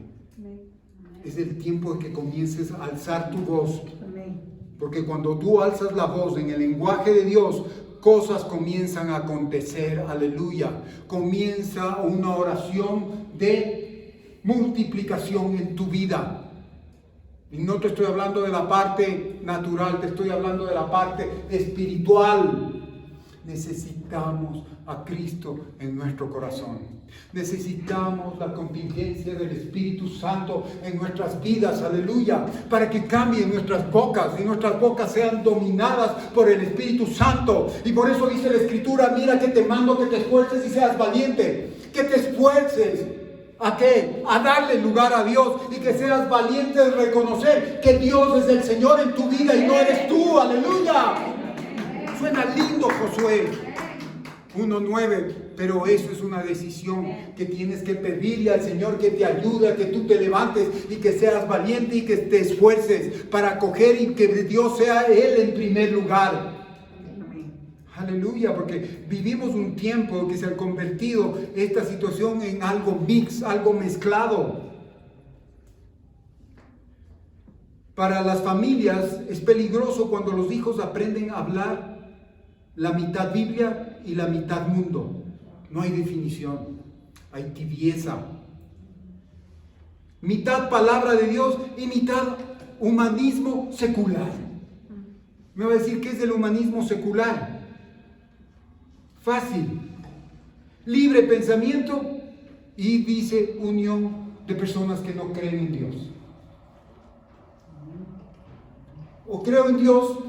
Es el tiempo de que comiences a alzar tu voz. Porque cuando tú alzas la voz en el lenguaje de Dios, cosas comienzan a acontecer, aleluya. Comienza una oración de multiplicación en tu vida. Y no te estoy hablando de la parte natural, te estoy hablando de la parte espiritual. Necesitamos a Cristo en nuestro corazón. Necesitamos la contingencia del Espíritu Santo en nuestras vidas, aleluya, para que cambien nuestras bocas y nuestras bocas sean dominadas por el Espíritu Santo. Y por eso dice la Escritura, mira que te mando que te esfuerces y seas valiente, que te esfuerces. ¿A qué? A darle lugar a Dios y que seas valiente de reconocer que Dios es el Señor en tu vida y no eres tú, aleluya. Suena lindo, Josué 1:9, pero eso es una decisión que tienes que pedirle al Señor que te ayude a que tú te levantes y que seas valiente y que te esfuerces para acoger y que Dios sea Él en primer lugar. Aleluya, porque vivimos un tiempo que se ha convertido esta situación en algo mix, algo mezclado. Para las familias es peligroso cuando los hijos aprenden a hablar la mitad Biblia y la mitad mundo. No hay definición, hay tibieza. Mitad palabra de Dios y mitad humanismo secular. Me va a decir qué es el humanismo secular. Fácil. Libre pensamiento y dice unión de personas que no creen en Dios. O creo en Dios,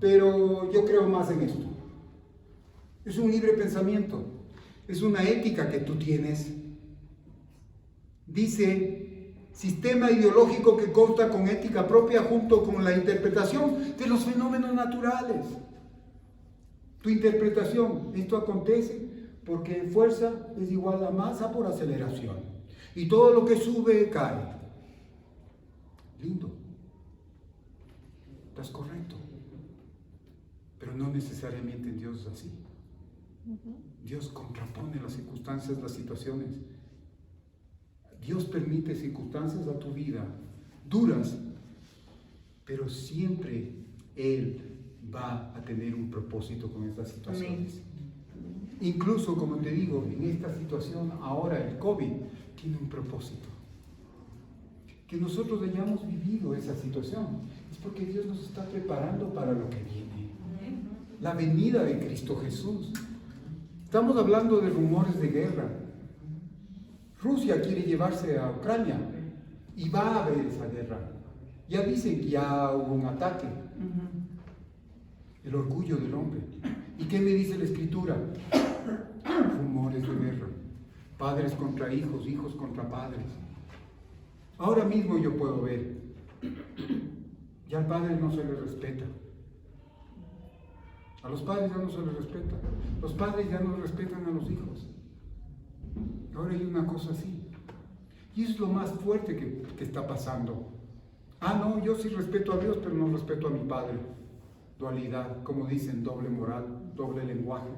pero yo creo más en esto. Es un libre pensamiento. Es una ética que tú tienes. Dice, sistema ideológico que consta con ética propia junto con la interpretación de los fenómenos naturales. Tu interpretación, esto acontece porque fuerza es igual a masa por aceleración. Y todo lo que sube cae. Lindo. Estás correcto. Pero no necesariamente en Dios es así. Dios contrapone las circunstancias, las situaciones. Dios permite circunstancias a tu vida duras, pero siempre Él va a tener un propósito con estas situaciones. Incluso, como te digo, en esta situación ahora el COVID tiene un propósito. Que nosotros hayamos vivido esa situación es porque Dios nos está preparando para lo que viene. La venida de Cristo Jesús. Estamos hablando de rumores de guerra. Rusia quiere llevarse a Ucrania y va a haber esa guerra. Ya dicen que ya hubo un ataque. El orgullo del hombre. ¿Y qué me dice la Escritura? Rumores de guerra. Padres contra hijos, hijos contra padres. Ahora mismo yo puedo ver. Ya al padre no se le respeta. A los padres ya no se les respeta. Los padres ya no respetan a los hijos. Ahora hay una cosa así. Y eso es lo más fuerte que está pasando. Ah, no, yo sí respeto a Dios, pero no respeto a mi padre. Dualidad, como dicen, doble moral. doble lenguaje.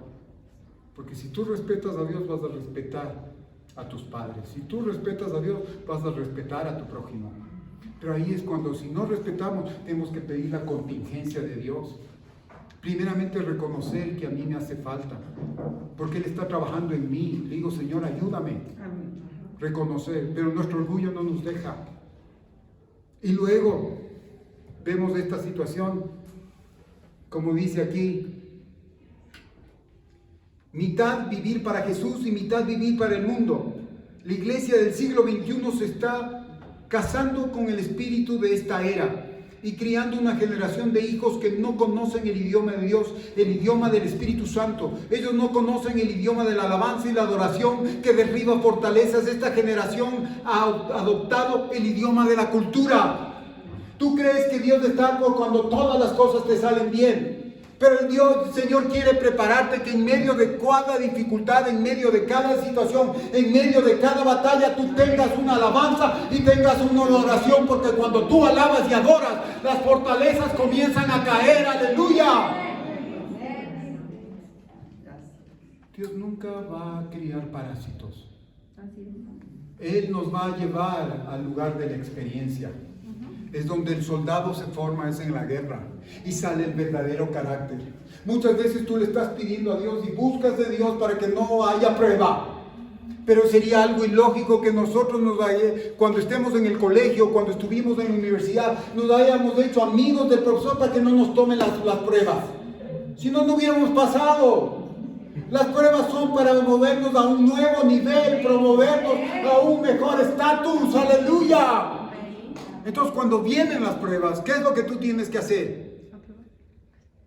Porque si tú respetas a Dios, vas a respetar a tus padres. Si tú respetas a Dios, vas a respetar a tu prójimo. Pero ahí es cuando, si no respetamos, tenemos que pedir la contingencia de Dios. Primeramente reconocer que a mí me hace falta, porque Él está trabajando en mí. Le digo, Señor, ayúdame. Reconocer, pero nuestro orgullo no nos deja. Y luego vemos esta situación, como dice aquí, mitad vivir para Jesús y mitad vivir para el mundo. La iglesia del siglo XXI se está casando con el espíritu de esta era y criando una generación de hijos que no conocen el idioma de Dios, el idioma del Espíritu Santo. Ellos no conocen el idioma de la alabanza y la adoración que derriba fortalezas. Esta generación ha adoptado el idioma de la cultura. Tú crees que Dios está por cuando todas las cosas te salen bien. Pero el Señor quiere prepararte que en medio de cada dificultad, en medio de cada situación, en medio de cada batalla, tú tengas una alabanza y tengas una adoración, porque cuando tú alabas y adoras, las fortalezas comienzan a caer. ¡Aleluya! Dios nunca va a criar parásitos. Él nos va a llevar al lugar de la experiencia. Es donde el soldado se forma, es en la guerra, y sale el verdadero carácter. Muchas veces tú le estás pidiendo a Dios y buscas de Dios para que no haya prueba. Pero sería algo ilógico que nosotros cuando estemos en el colegio, cuando estuvimos en la universidad, nos hayamos hecho amigos del profesor para que no nos tomen las pruebas. Si no, no hubiéramos pasado. Las pruebas son para movernos a un nuevo nivel, promovernos a un mejor estatus. ¡Aleluya! Entonces, cuando vienen las pruebas, ¿qué es lo que tú tienes que hacer?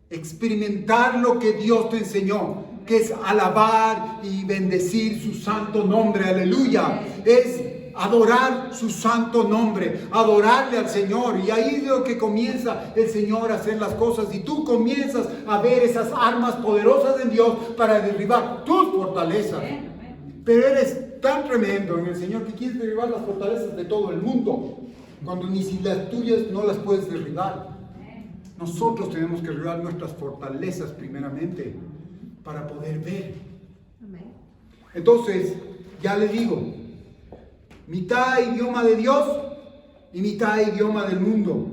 Experimentar lo que Dios te enseñó, que es alabar y bendecir su santo nombre. Aleluya. Es adorar su santo nombre, adorarle al Señor. Y ahí es lo que comienza el Señor a hacer las cosas. Y tú comienzas a ver esas armas poderosas en Dios para derribar tus fortalezas. Pero eres tan tremendo en el Señor que quieres derribar las fortalezas de todo el mundo, cuando ni si las tuyas no las puedes derribar. Nosotros tenemos que derribar nuestras fortalezas primeramente para poder ver. Entonces, ya le digo, mitad idioma de Dios y mitad idioma del mundo.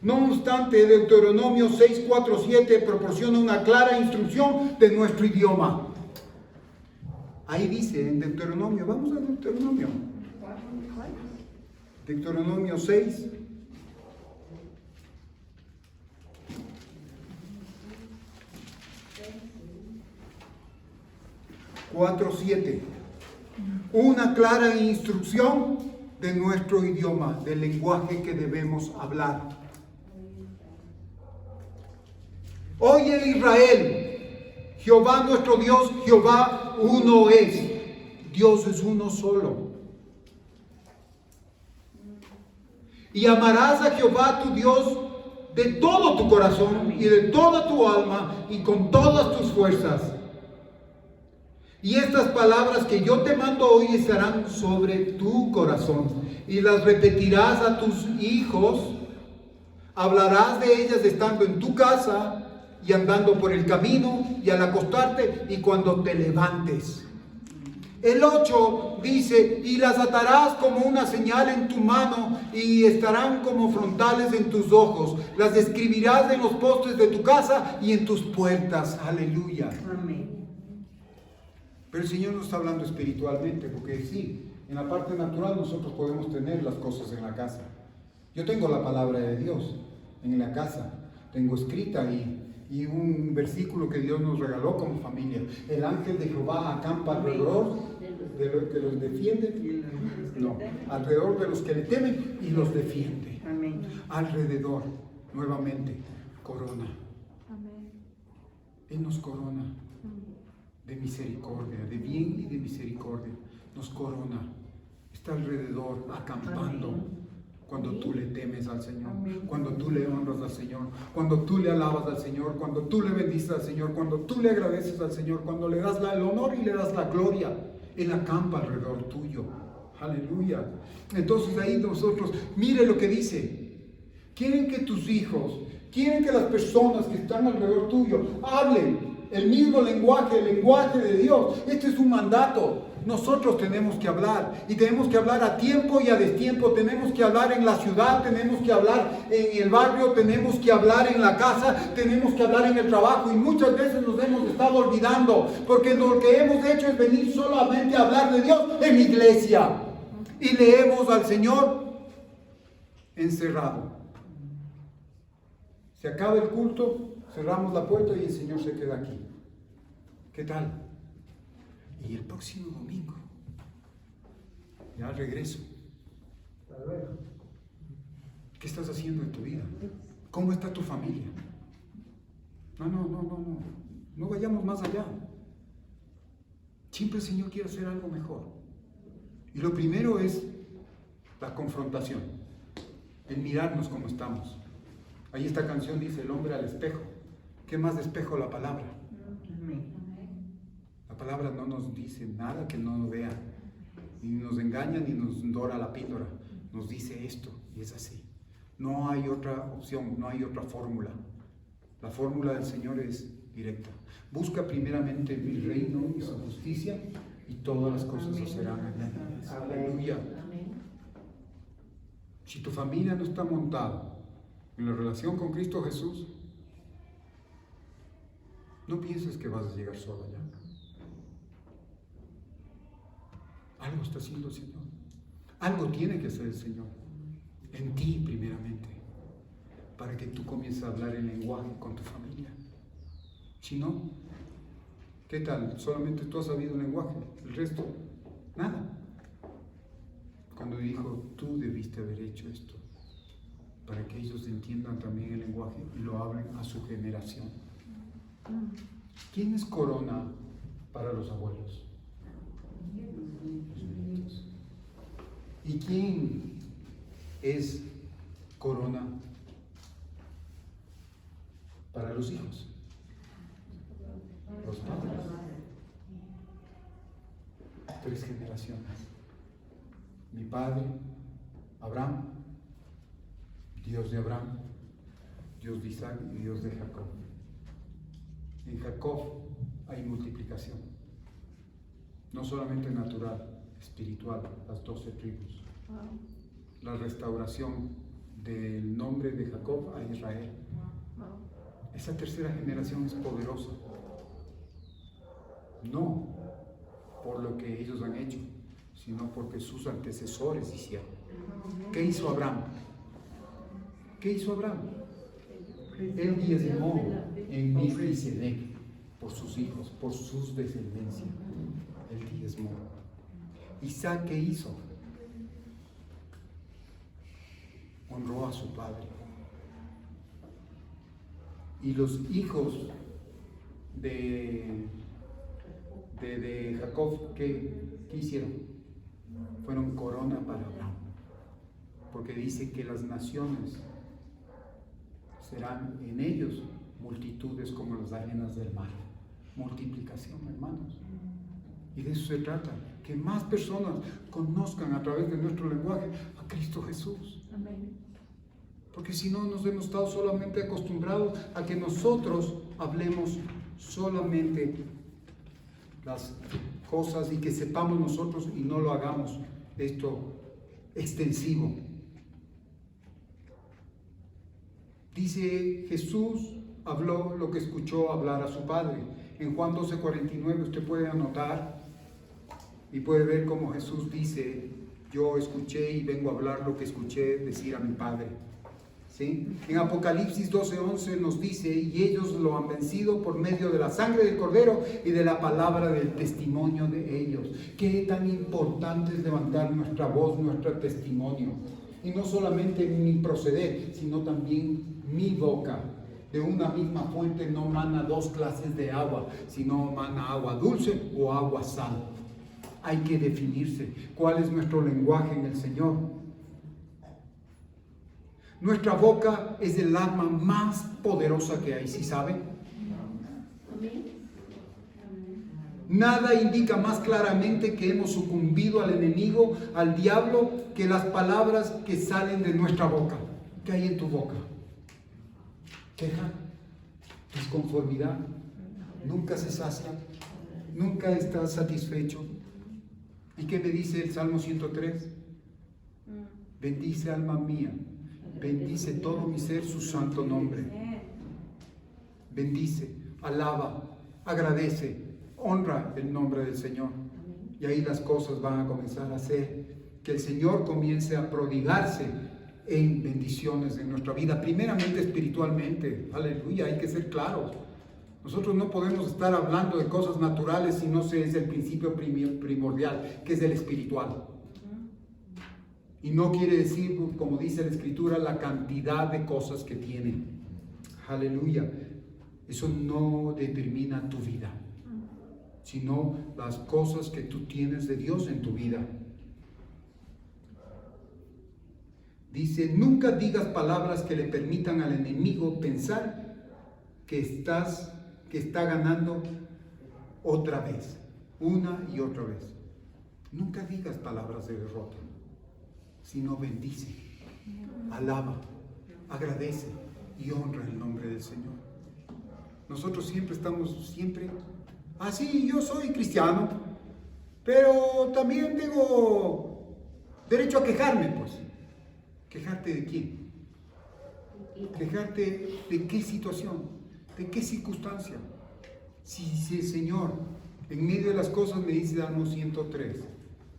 No obstante, Deuteronomio 6, 4, 7 proporciona una clara instrucción de nuestro idioma. Ahí dice en Deuteronomio, vamos a Deuteronomio. Deuteronomio 6. Cuatro, 7. Una clara instrucción de nuestro idioma, del lenguaje que debemos hablar. Oye Israel, Jehová nuestro Dios, Jehová uno es. Dios es uno solo. Y amarás a Jehová tu Dios de todo tu corazón y de toda tu alma y con todas tus fuerzas. Y estas palabras que yo te mando hoy estarán sobre tu corazón y las repetirás a tus hijos. Hablarás de ellas estando en tu casa y andando por el camino y al acostarte y cuando te levantes. El 8 dice, y las atarás como una señal en tu mano y estarán como frontales en tus ojos. Las escribirás en los postes de tu casa y en tus puertas. Aleluya. Amén. Pero el Señor no está hablando espiritualmente, porque sí, en la parte natural nosotros podemos tener las cosas en la casa. Yo tengo la palabra de Dios en la casa, tengo escrita ahí. Y un versículo que Dios nos regaló como familia. El ángel de Jehová acampa alrededor de los que los defienden. No, alrededor de los que le temen y los defiende. Amén. Alrededor, nuevamente, corona. Amén. Él nos corona de misericordia, de bien y de misericordia. Nos corona. Está alrededor, acampando. Amén. Cuando tú le temes al Señor, cuando tú le honras al Señor, cuando tú le alabas al Señor, cuando tú le bendices al Señor, cuando tú le agradeces al Señor, cuando le das el honor y le das la gloria, Él acampa alrededor tuyo. Aleluya. Entonces ahí nosotros, mire lo que dice. Quieren que tus hijos Quieren que las personas que están alrededor tuyo hablen el mismo lenguaje, el lenguaje de Dios. Este es un mandato. Nosotros tenemos que hablar, y tenemos que hablar a tiempo y a destiempo. Tenemos que hablar en la ciudad, tenemos que hablar en el barrio, tenemos que hablar en la casa, tenemos que hablar en el trabajo, y muchas veces nos hemos estado olvidando, porque lo que hemos hecho es venir solamente a hablar de Dios en la iglesia, y leemos al Señor encerrado. Se acaba el culto, cerramos la puerta y el Señor se queda aquí. ¿Qué tal? Y el próximo domingo ya regreso. ¿Qué estás haciendo en tu vida? ¿Cómo está tu familia? No vayamos más allá. Siempre el Señor quiere hacer algo mejor. Y lo primero es la confrontación, el mirarnos como estamos. Ahí esta canción dice: el hombre al espejo. ¿Qué más de espejo la palabra? La palabra no nos dice nada que no lo vea, ni nos engaña ni nos dora la píldora. Nos dice esto y es así. No hay otra opción, no hay otra fórmula. La fórmula del Señor es directa. Busca primeramente mi reino y su justicia, y todas las cosas se serán añadidas. Aleluya. Si tu familia no está montada en la relación con Cristo Jesús, no pienses que vas a llegar solo allá. Algo está haciendo el Señor. Algo tiene que hacer el Señor en ti primeramente, para que tú comiences a hablar el lenguaje con tu familia. Si no, ¿qué tal? Solamente tú has sabido el lenguaje, el resto, nada. Cuando dijo: tú debiste haber hecho esto, para que ellos entiendan también el lenguaje y lo hablen a su generación. ¿Quién es corona para los abuelos? Los nietos. ¿Y quién es corona para los hijos? Los padres. 3 generaciones. Mi padre, Abraham, Dios de Abraham, Dios de Isaac y Dios de Jacob. En Jacob hay multiplicación, no solamente natural, espiritual, las 12 tribus. La restauración del nombre de Jacob a Israel. Esa tercera generación es poderosa, no por lo que ellos han hecho, sino porque sus antecesores hicieron. ¿Qué hizo Abraham? ¿Qué hizo Abraham? Él diezmó en Melquisedec por sus hijos, por sus descendencias. Él diezmó. Isaac, ¿qué hizo? Honró a su padre. Y los hijos de Jacob, ¿qué hicieron? Fueron corona para Abraham. Porque dice que las naciones serán en ellos multitudes como las arenas del mar. Multiplicación, hermanos. Y de eso se trata, que más personas conozcan a través de nuestro lenguaje a Cristo Jesús. Amén. Porque si no, nos hemos estado solamente acostumbrados a que nosotros hablemos solamente las cosas y que sepamos nosotros y no lo hagamos esto extensivo. Dice: Jesús habló lo que escuchó hablar a su Padre. En Juan 12:49 usted puede anotar y puede ver cómo Jesús dice: yo escuché y vengo a hablar lo que escuché decir a mi Padre. ¿Sí? En Apocalipsis 12:11 nos dice: y ellos lo han vencido por medio de la sangre del Cordero y de la palabra del testimonio de ellos. Qué tan importante es levantar nuestra voz, nuestro testimonio. Y no solamente mi proceder, sino también mi boca. De una misma fuente no mana 2 clases de agua, sino mana agua dulce o agua sal. Hay que definirse cuál es nuestro lenguaje en el Señor. Nuestra boca es el arma más poderosa que hay, ¿sí saben? Nada indica más claramente que hemos sucumbido al enemigo, al diablo, que las palabras que salen de nuestra boca. ¿Qué hay en tu boca? queja, disconformidad, nunca se sacia, nunca estás satisfecho. ¿Y qué me dice el Salmo 103? Bendice, alma mía, bendice todo mi ser su santo nombre. Bendice, alaba, agradece, honra el nombre del Señor. Y ahí las cosas van a comenzar a hacer que el Señor comience a prodigarse en bendiciones en nuestra vida, primeramente espiritualmente. Aleluya, hay que ser claros. Nosotros no podemos estar hablando de cosas naturales si no se es el principio primordial, que es el espiritual. Y no quiere decir, como dice la Escritura, la cantidad de cosas que tiene. Aleluya. Eso no determina tu vida, sino las cosas que tú tienes de Dios en tu vida. Dice, nunca digas palabras que le permitan al enemigo pensar que está ganando otra vez, una y otra vez. Nunca digas palabras de derrota, sino bendice, alaba, agradece y honra el nombre del Señor. Nosotros siempre estamos, sí, yo soy cristiano, pero también tengo derecho a quejarme, pues. ¿Quejarte de quién? ¿Quejarte de qué situación? ¿De qué circunstancia? Si el Señor, en medio de las cosas, me dice Salmo 103,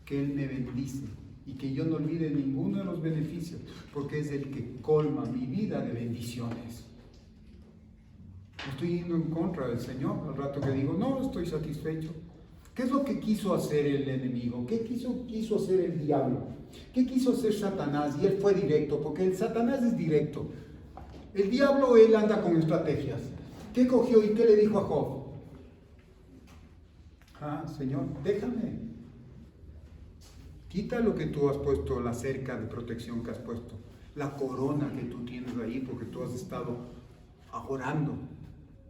que Él me bendice y que yo no olvide ninguno de los beneficios, porque es el que colma mi vida de bendiciones. No estoy yendo en contra del Señor al rato que digo, no, estoy satisfecho. ¿Qué es lo que quiso hacer el enemigo? ¿Qué quiso hacer el diablo? ¿Qué quiso hacer Satanás? Y él fue directo, porque el Satanás es directo. El diablo, él anda con estrategias. ¿Qué cogió y qué le dijo a Job? Señor, déjame. Quita lo que tú has puesto, la cerca de protección que has puesto, la corona que tú tienes ahí, porque tú has estado orando,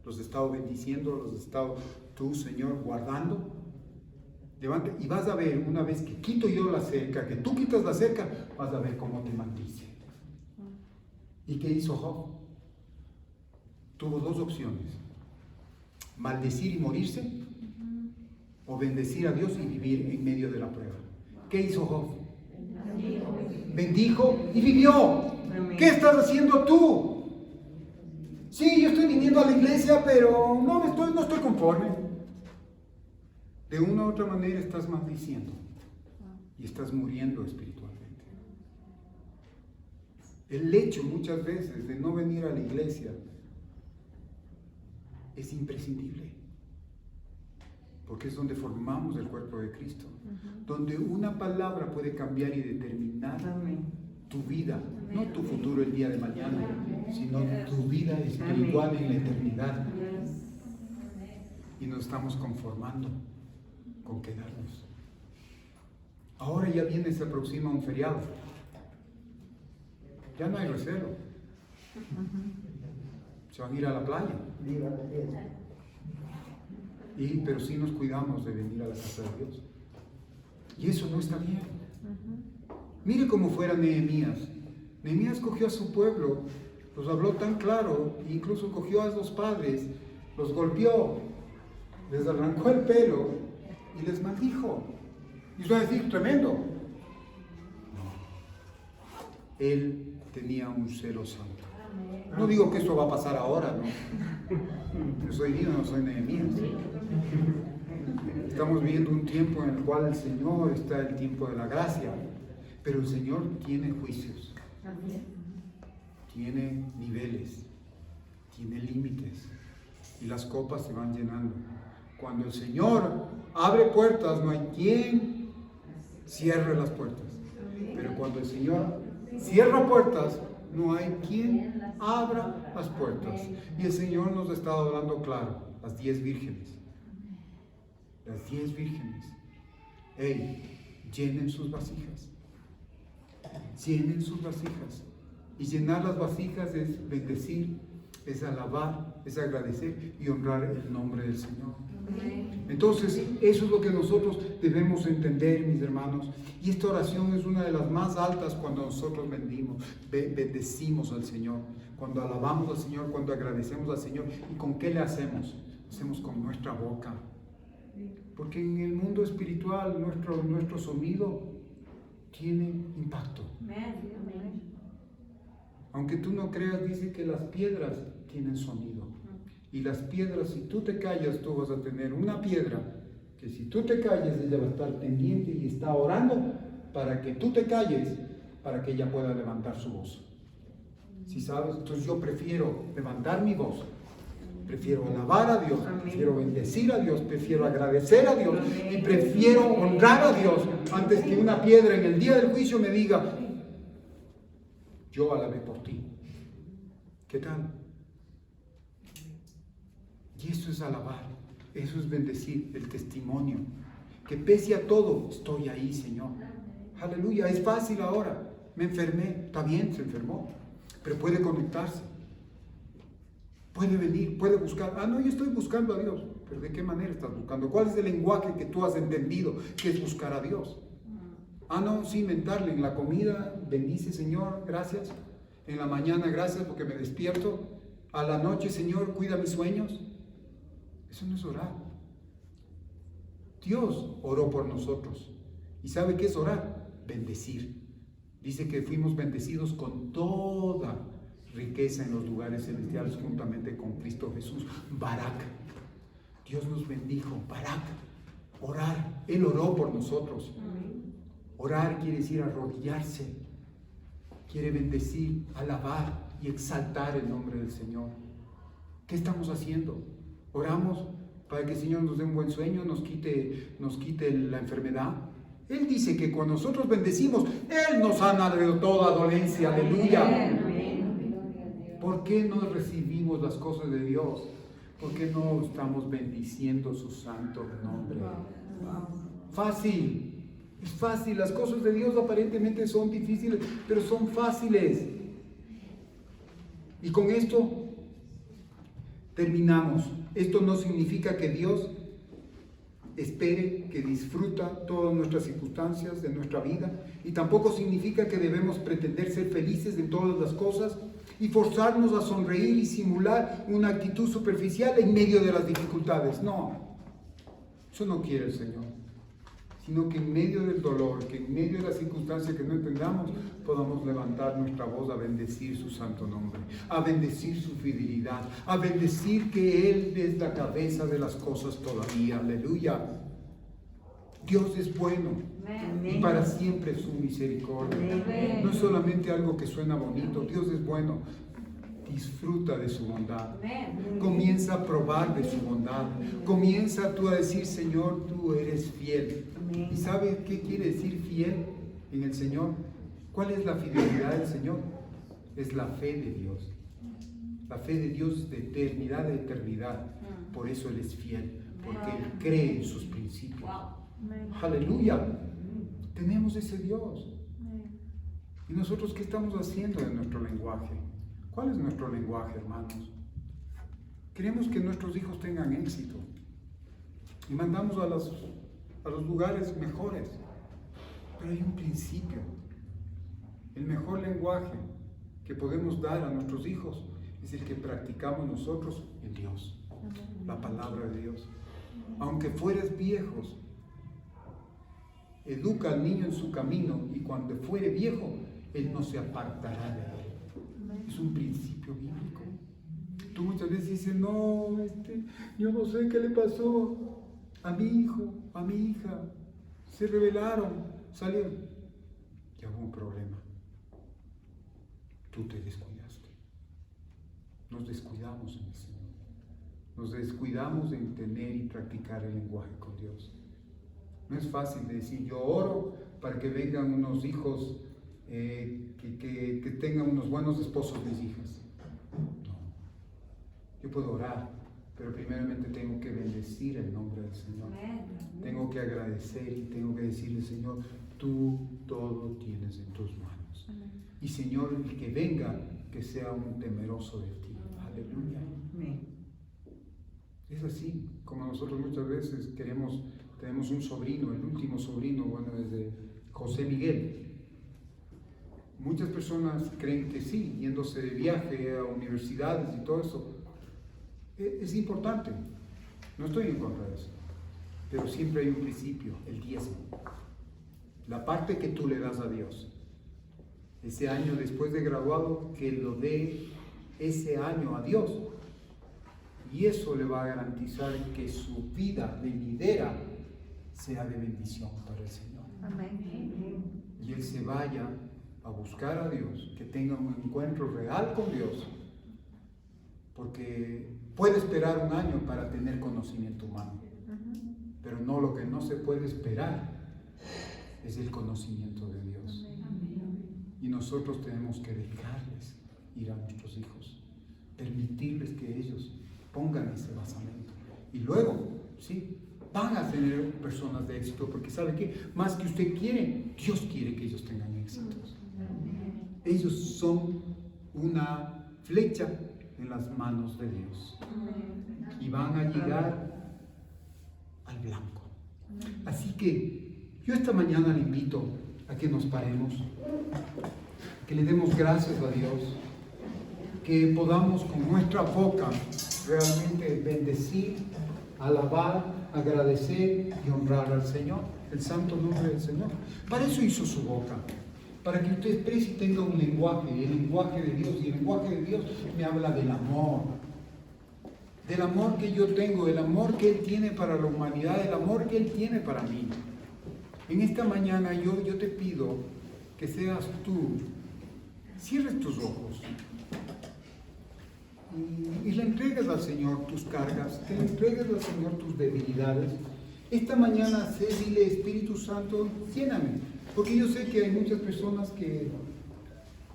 los has estado bendiciendo, los has estado tú, Señor, guardando. Levante, y vas a ver, una vez que quito yo la cerca, que tú quitas la cerca, vas a ver cómo te maldice. ¿Y qué hizo Job? Tuvo dos opciones: maldecir y morirse, o bendecir a Dios y vivir en medio de la prueba. ¿Qué hizo Job? Bendijo y vivió. ¿Qué estás haciendo tú? Sí, yo estoy viniendo a la iglesia, pero no estoy conforme. De una u otra manera estás maldiciendo y estás muriendo espiritualmente. El hecho muchas veces de no venir a la iglesia es imprescindible, porque es donde formamos el cuerpo de Cristo, donde una palabra puede cambiar y determinar tu vida, no tu futuro el día de mañana, sino tu vida espiritual en la eternidad. Y nos estamos conformando con quedarnos. Ahora ya se aproxima un feriado. Ya no hay recelo. Se van a ir a la playa. Pero sí nos cuidamos de venir a la casa de Dios. Y eso no está bien. Mire cómo fuera Nehemías. Nehemías cogió a su pueblo, los habló tan claro, incluso cogió a los padres, los golpeó, les arrancó el pelo y les maldijo. Y usted va a decir, tremendo. No. Él tenía un celo santo. No digo que esto va a pasar ahora, no. Yo soy Dios, no soy Nehemías. Estamos viviendo un tiempo en el cual el Señor está el tiempo de la gracia, pero el Señor tiene juicios, tiene niveles, tiene límites, y las copas se van llenando. Cuando el Señor abre puertas, no hay quien cierre las puertas, pero cuando el Señor cierra puertas, no hay quien abra las puertas. Y el Señor nos ha estado hablando claro, las 10 vírgenes. Las 10 vírgenes. Llenen sus vasijas. Llenen sus vasijas. Y llenar las vasijas es bendecir, es alabar, es agradecer y honrar el nombre del Señor. Entonces, eso es lo que nosotros debemos entender, mis hermanos. Y esta oración es una de las más altas cuando nosotros bendecimos al Señor, cuando alabamos al Señor, cuando agradecemos al Señor. ¿Y con qué le hacemos? Hacemos con nuestra boca. Porque en el mundo espiritual nuestro sonido tiene impacto. Aunque tú no creas, dice que las piedras tienen sonido. Y las piedras, si tú te callas, tú vas a tener una piedra que si tú te calles, ella va a estar pendiente y está orando para que tú te calles, para que ella pueda levantar su voz. ¿Sí sabes? Entonces yo prefiero levantar mi voz, prefiero alabar a Dios, prefiero bendecir a Dios, prefiero agradecer a Dios y prefiero honrar a Dios antes que una piedra en el día del juicio me diga, yo alabé por ti. ¿Qué tal? Y eso es alabar, eso es bendecir, el testimonio. Que pese a todo, estoy ahí, Señor. Aleluya, es fácil ahora. Me enfermé, está bien, se enfermó, pero puede conectarse. Puede venir, puede buscar. Ah, no, yo estoy buscando a Dios. Pero ¿de qué manera estás buscando? ¿Cuál es el lenguaje que tú has entendido que es buscar a Dios? Ah, no, sí, mentarle en la comida, bendice, Señor, gracias. En la mañana, gracias porque me despierto. A la noche, Señor, cuida mis sueños. Eso no es orar. Dios oró por nosotros. ¿Y sabe qué es orar? Bendecir. Dice que fuimos bendecidos con toda riqueza en los lugares celestiales juntamente con Cristo Jesús. Barak. Dios nos bendijo. Barak. Orar. Él oró por nosotros. Orar quiere decir arrodillarse. Quiere bendecir, alabar y exaltar el nombre del Señor. ¿Qué estamos haciendo? Oramos para que el Señor nos dé un buen sueño, nos quite la enfermedad. Él dice que cuando nosotros bendecimos, Él nos sana de toda dolencia. Aleluya. ¿Por qué no recibimos las cosas de Dios? ¿Por qué no estamos bendiciendo su santo nombre? Fácil. Es fácil. Las cosas de Dios aparentemente son difíciles, pero son fáciles. Y con esto terminamos. Esto no significa que Dios espere, que disfruta todas nuestras circunstancias de nuestra vida, y tampoco significa que debemos pretender ser felices en todas las cosas y forzarnos a sonreír y simular una actitud superficial en medio de las dificultades. No, eso no quiere el Señor, sino que en medio del dolor, que en medio de las circunstancias que no entendamos, podamos levantar nuestra voz a bendecir su santo nombre, a bendecir su fidelidad, a bendecir que Él es la cabeza de las cosas todavía. Aleluya. Dios es bueno y para siempre su misericordia. No es solamente algo que suena bonito, Dios es bueno. Disfruta de su bondad. Comienza a probar de su bondad. Comienza tú a decir, Señor, tú eres fiel. ¿Y sabes qué quiere decir fiel en el Señor? ¿Cuál es la fidelidad del Señor? Es la fe de Dios. La fe de Dios de eternidad a eternidad. Por eso Él es fiel, porque Él cree en sus principios. Aleluya. Tenemos ese Dios. ¿Y nosotros qué estamos haciendo en nuestro lenguaje? ¿Cuál es nuestro lenguaje, hermanos? Queremos que nuestros hijos tengan éxito y mandamos a los lugares mejores, pero hay un principio. El mejor lenguaje que podemos dar a nuestros hijos es el que practicamos nosotros en Dios, la palabra de Dios. Aunque fueres viejos, educa al niño en su camino y cuando fuere viejo, él no se apartará de él. Es un principio bíblico. Tú muchas veces dices, no, yo no sé qué le pasó a mi hijo, a mi hija. Se rebelaron, salieron. Ya hubo un problema. Tú te descuidaste. Nos descuidamos en el Señor. Nos descuidamos en tener y practicar el lenguaje con Dios. No es fácil decir, yo oro para que vengan unos hijos que tengan unos buenos esposos mis hijas. No. Yo puedo orar, pero primeramente tengo que bendecir el nombre del Señor. Tengo que agradecer y tengo que decirle, Señor, tú todo tienes en tus manos. Y Señor, el que venga, que sea un temeroso de ti. Aleluya. Es así, como nosotros muchas veces tenemos un sobrino, el último sobrino, bueno, es de José Miguel. Muchas personas creen que sí, yéndose de viaje a universidades y todo eso, es importante. No estoy en contra de eso, pero siempre hay un principio, el diezmo. La parte que tú le das a Dios. Ese año después de graduado, que lo dé ese año a Dios. Y eso le va a garantizar que su vida venidera sea de bendición para el Señor. Amén. Y él se vaya a buscar a Dios, que tenga un encuentro real con Dios, porque puede esperar un año para tener conocimiento humano, pero no, lo que no se puede esperar es el conocimiento de Dios. Y nosotros tenemos que dejarles ir a nuestros hijos, permitirles que ellos pongan ese basamento. Y luego, sí, van a tener personas de éxito, porque ¿sabe qué? Más que usted quiere, Dios quiere que ellos tengan éxitos. Ellos son una flecha en las manos de Dios y van a llegar al blanco. Así que yo esta mañana le invito a que nos paremos, que le demos gracias a Dios, que podamos con nuestra boca realmente bendecir, alabar, agradecer y honrar al Señor, el santo nombre del Señor. Para eso hizo su boca, para que usted exprese y tenga un lenguaje, el lenguaje de Dios. Y el lenguaje de Dios me habla del amor que yo tengo, el amor que Él tiene para la humanidad, el amor que Él tiene para mí. En esta mañana yo te pido que seas tú, cierres tus ojos y le entregues al Señor tus cargas, que le entregues al Señor tus debilidades. Esta mañana dile, Espíritu Santo, lléname, porque yo sé que hay muchas personas que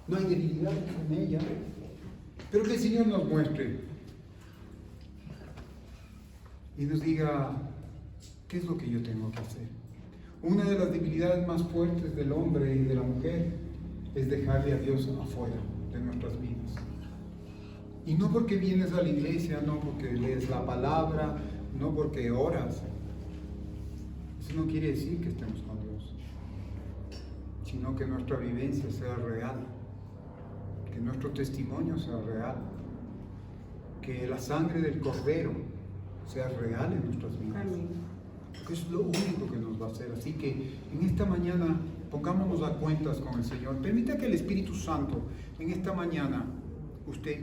no hay debilidades en ella, pero que el Señor nos muestre y nos diga qué es lo que yo tengo que hacer. Una de las debilidades más fuertes del hombre y de la mujer es dejarle a Dios afuera de nuestras vidas. Y no porque vienes a la iglesia, no porque lees la palabra, no porque oras. Eso no quiere decir que estemos con Dios, sino que nuestra vivencia sea real, que nuestro testimonio sea real, que la sangre del Cordero sea real en nuestras vidas. Porque eso es lo único que nos va a hacer. Así que en esta mañana pongámonos a cuentas con el Señor. Permita que el Espíritu Santo en esta mañana,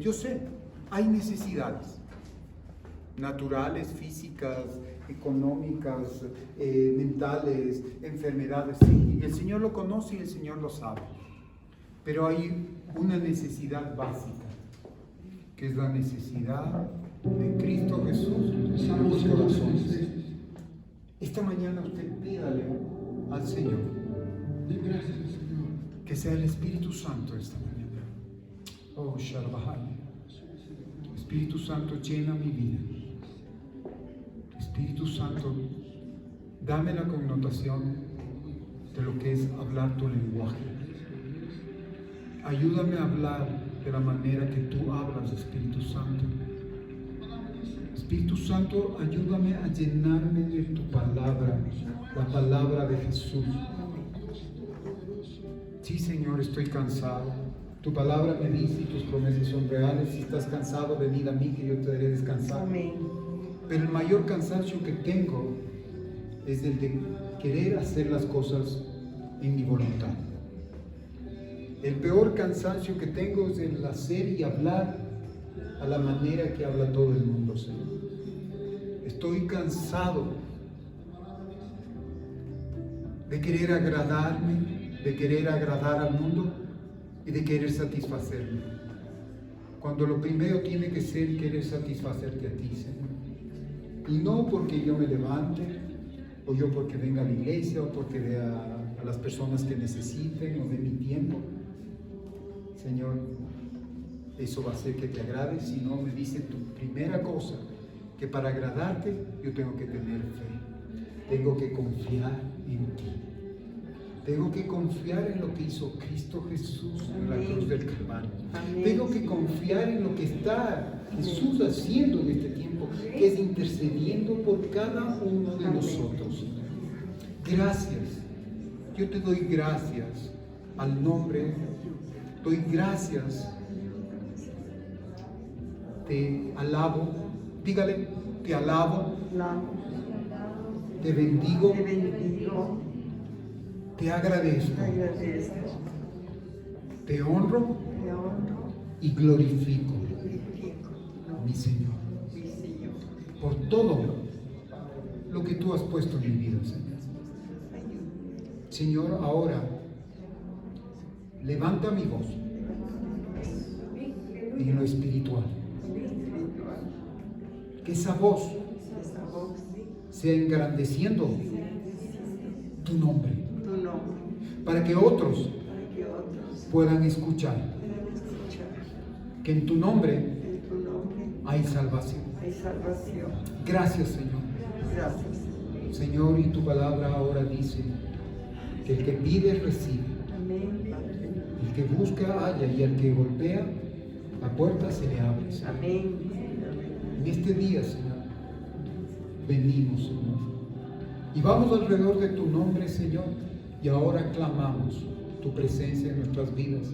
yo sé, hay necesidades naturales, físicas, económicas, mentales, enfermedades, sí, y el Señor lo conoce y el Señor lo sabe. Pero hay una necesidad básica, que es la necesidad de Cristo Jesús en los corazones. Esta mañana usted pídale al Señor que sea el Espíritu Santo esta mañana. Oh, Sharbahai. Espíritu Santo, llena mi vida. Espíritu Santo, dame la connotación de lo que es hablar tu lenguaje. Ayúdame a hablar de la manera que tú hablas, Espíritu Santo. Espíritu Santo, ayúdame a llenarme de tu palabra, la palabra de Jesús. Sí, Señor, estoy cansado. Tu palabra me dice y tus promesas son reales. Si estás cansado, venid a mí que yo te haré descansar. Amén. Pero el mayor cansancio que tengo es el de querer hacer las cosas en mi voluntad. El peor cansancio que tengo es el hacer y hablar a la manera que habla todo el mundo, Señor. Estoy cansado de querer agradarme, de querer agradar al mundo y de querer satisfacerme. Cuando lo primero tiene que ser querer satisfacerte a ti, Señor. Y no porque yo me levante, o yo porque venga a la iglesia, o porque vea a las personas que necesiten, o de mi tiempo. Señor, eso va a hacer que te agrade, si no me dice tu primera cosa, que para agradarte yo tengo que tener fe, tengo que confiar en ti. Tengo que confiar en lo que hizo Cristo Jesús en la cruz del Calvario. Amén. Tengo que confiar en lo que está Jesús haciendo en este tiempo, que es intercediendo por cada uno de nosotros. Gracias. Yo te doy gracias al nombre. Doy gracias. Te alabo. Dígale, te alabo. Te bendigo. Te bendigo. Te agradezco. Te agradezco. Te honro Te honro. y glorifico, Glorifico. mi Señor, Mi Señor. por todo lo que tú has puesto en mi vida, Señor. Ayúdame. Señor, ahora levanta mi voz en lo espiritual. Que esa voz Esa voz. sea engrandeciendo tu nombre, Tu nombre. para que otros Para que otros puedan escuchar puedan escuchar. que en tu nombre En tu nombre hay salvación. hay salvación. Gracias, Señor. Gracias. Señor, y tu palabra ahora dice que el que pide recibe, Amén, Padre. el que busca halla y al que golpea la puerta se le abre, Señor. Amén. En este día, Señor, venimos, Señor, y vamos alrededor de tu nombre, Señor, y ahora clamamos tu presencia en nuestras vidas.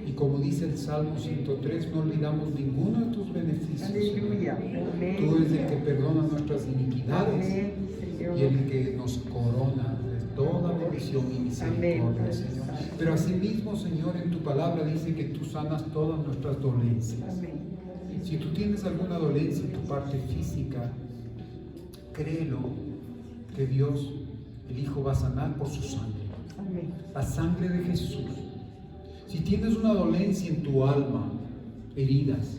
Y como dice el Salmo 103, no olvidamos ninguno de tus beneficios, Señor. Aleluya. Amén. Tú eres el que perdona nuestras iniquidades Amén, Señor. y el que nos corona de toda bendición y misericordia, Amén. Señor. Pero asimismo, Señor, en tu palabra dice que tú sanas todas nuestras dolencias. Amén. Si tú tienes alguna dolencia en tu parte física, créelo que Dios, el Hijo, va a sanar por su sangre, Amén. la sangre de Jesús. Si tienes una dolencia en tu alma, heridas,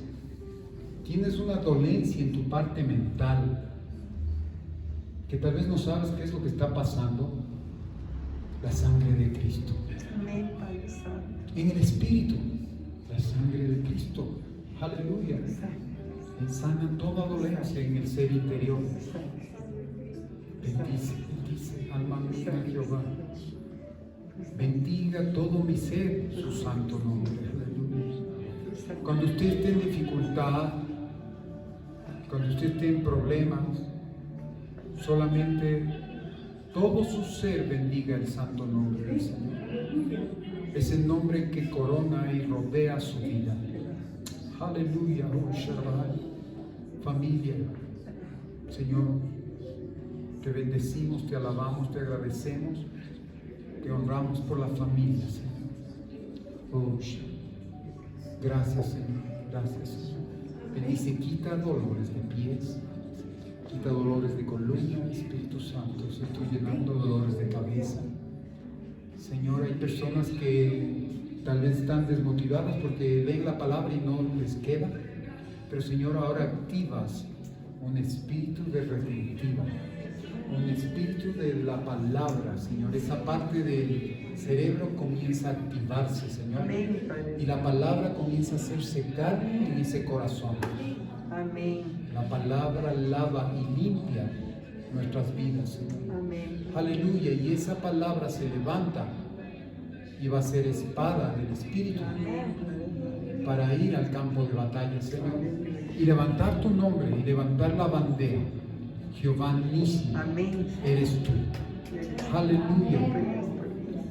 tienes una dolencia en tu parte mental, que tal vez no sabes qué es lo que está pasando, la sangre de Cristo. Amén, Padre Santo. En el Espíritu, la sangre de Cristo. Aleluya. Sana toda dolencia en el ser interior. Bendice, bendice, alma mía, Jehová. Bendiga todo mi ser, su santo nombre. Aleluya. Cuando usted esté en dificultad, cuando usted esté en problemas, solamente todo su ser bendiga el santo nombre del Señor. Es el nombre que corona y rodea su vida. Aleluya, oh Shabbat. Familia, Señor, te bendecimos, te alabamos, te agradecemos, te honramos por la familia, Señor. Oh, gracias, Señor, gracias, Señor. Bendice, quita dolores de pies, quita dolores de columna, Espíritu Santo, se estoy llenando dolores de cabeza. Señor, hay personas que tal vez están desmotivadas porque leen la palabra y no les queda. Pero Señor, ahora activas un espíritu de redentiva, un espíritu de la palabra, Señor. Esa parte del cerebro comienza a activarse, Señor. Amén, Padre. Y la palabra comienza a hacerse carne en ese corazón. Amén. La palabra lava y limpia nuestras vidas, Señor. Amén. Aleluya. Y esa palabra se levanta y va a ser espada del Espíritu para ir al campo de batalla, Señor, y levantar tu nombre y levantar la bandera. Jehová Nissi, Amén. eres tú. Aleluya.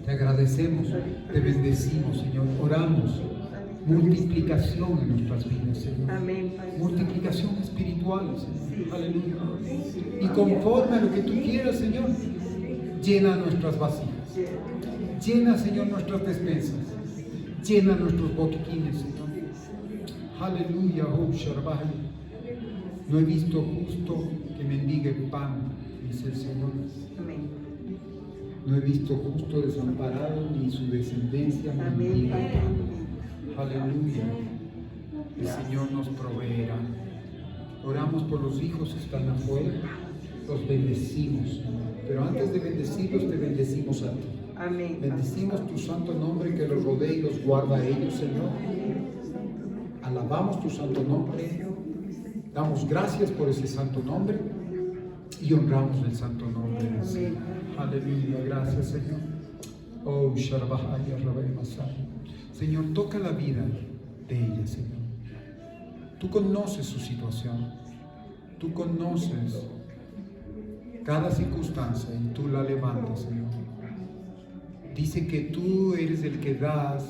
Te agradecemos, te bendecimos, Señor. Oramos multiplicación en nuestras vidas, Señor. Amén, Padre. Multiplicación espiritual, Señor. Aleluya. Y conforme a lo que tú quieras, Señor, llena nuestras vasijas. Llena, Señor, nuestras despensas. Llena nuestros botiquines, Señor. Aleluya, oh Shabbat. No he visto justo que mendigue pan, dice el Señor. Amén. No he visto justo desamparado ni su descendencia Amén, mendiga Padre. pan. Aleluya. El Señor nos proveerá. Oramos por los hijos que están afuera. Los bendecimos. Pero antes de bendecirlos, te bendecimos a ti. Amén. Bendecimos tu santo nombre que los rodea y los guarda a ellos, Señor. Alabamos tu santo nombre. Damos gracias por ese santo nombre y honramos el santo nombre del Señor. Aleluya. Gracias, Señor. Oh, Sharabahaya Rabbe Masai. Señor, toca la vida de ella, Señor. Tú conoces su situación. Tú conoces cada circunstancia y tú la levantas, Señor. Dice que tú eres el que das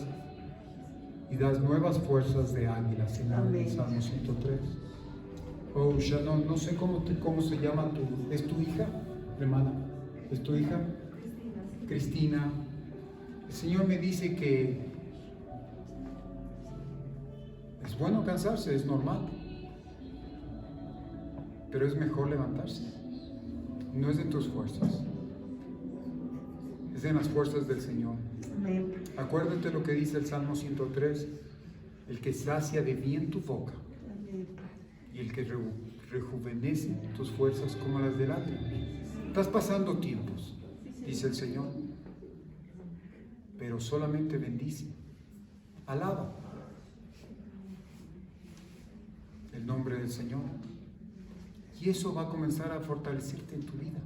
y das nuevas fuerzas de águila, Señor, en el Salmo 103. Oh, Shannon, no sé cómo se llama ¿es tu hija, hermana? ¿Es tu hija? Cristina. El Señor me dice que es bueno cansarse, es normal, pero es mejor levantarse. No es de tus fuerzas, es de las fuerzas del Señor. Amén. Acuérdate lo que dice el Salmo 103, el que sacia de bien tu boca Amén. y el que rejuvenece tus fuerzas como las del águila. Estás pasando tiempos, dice el Señor, pero solamente bendice, alaba el nombre del Señor. Y eso va a comenzar a fortalecerte en tu vida.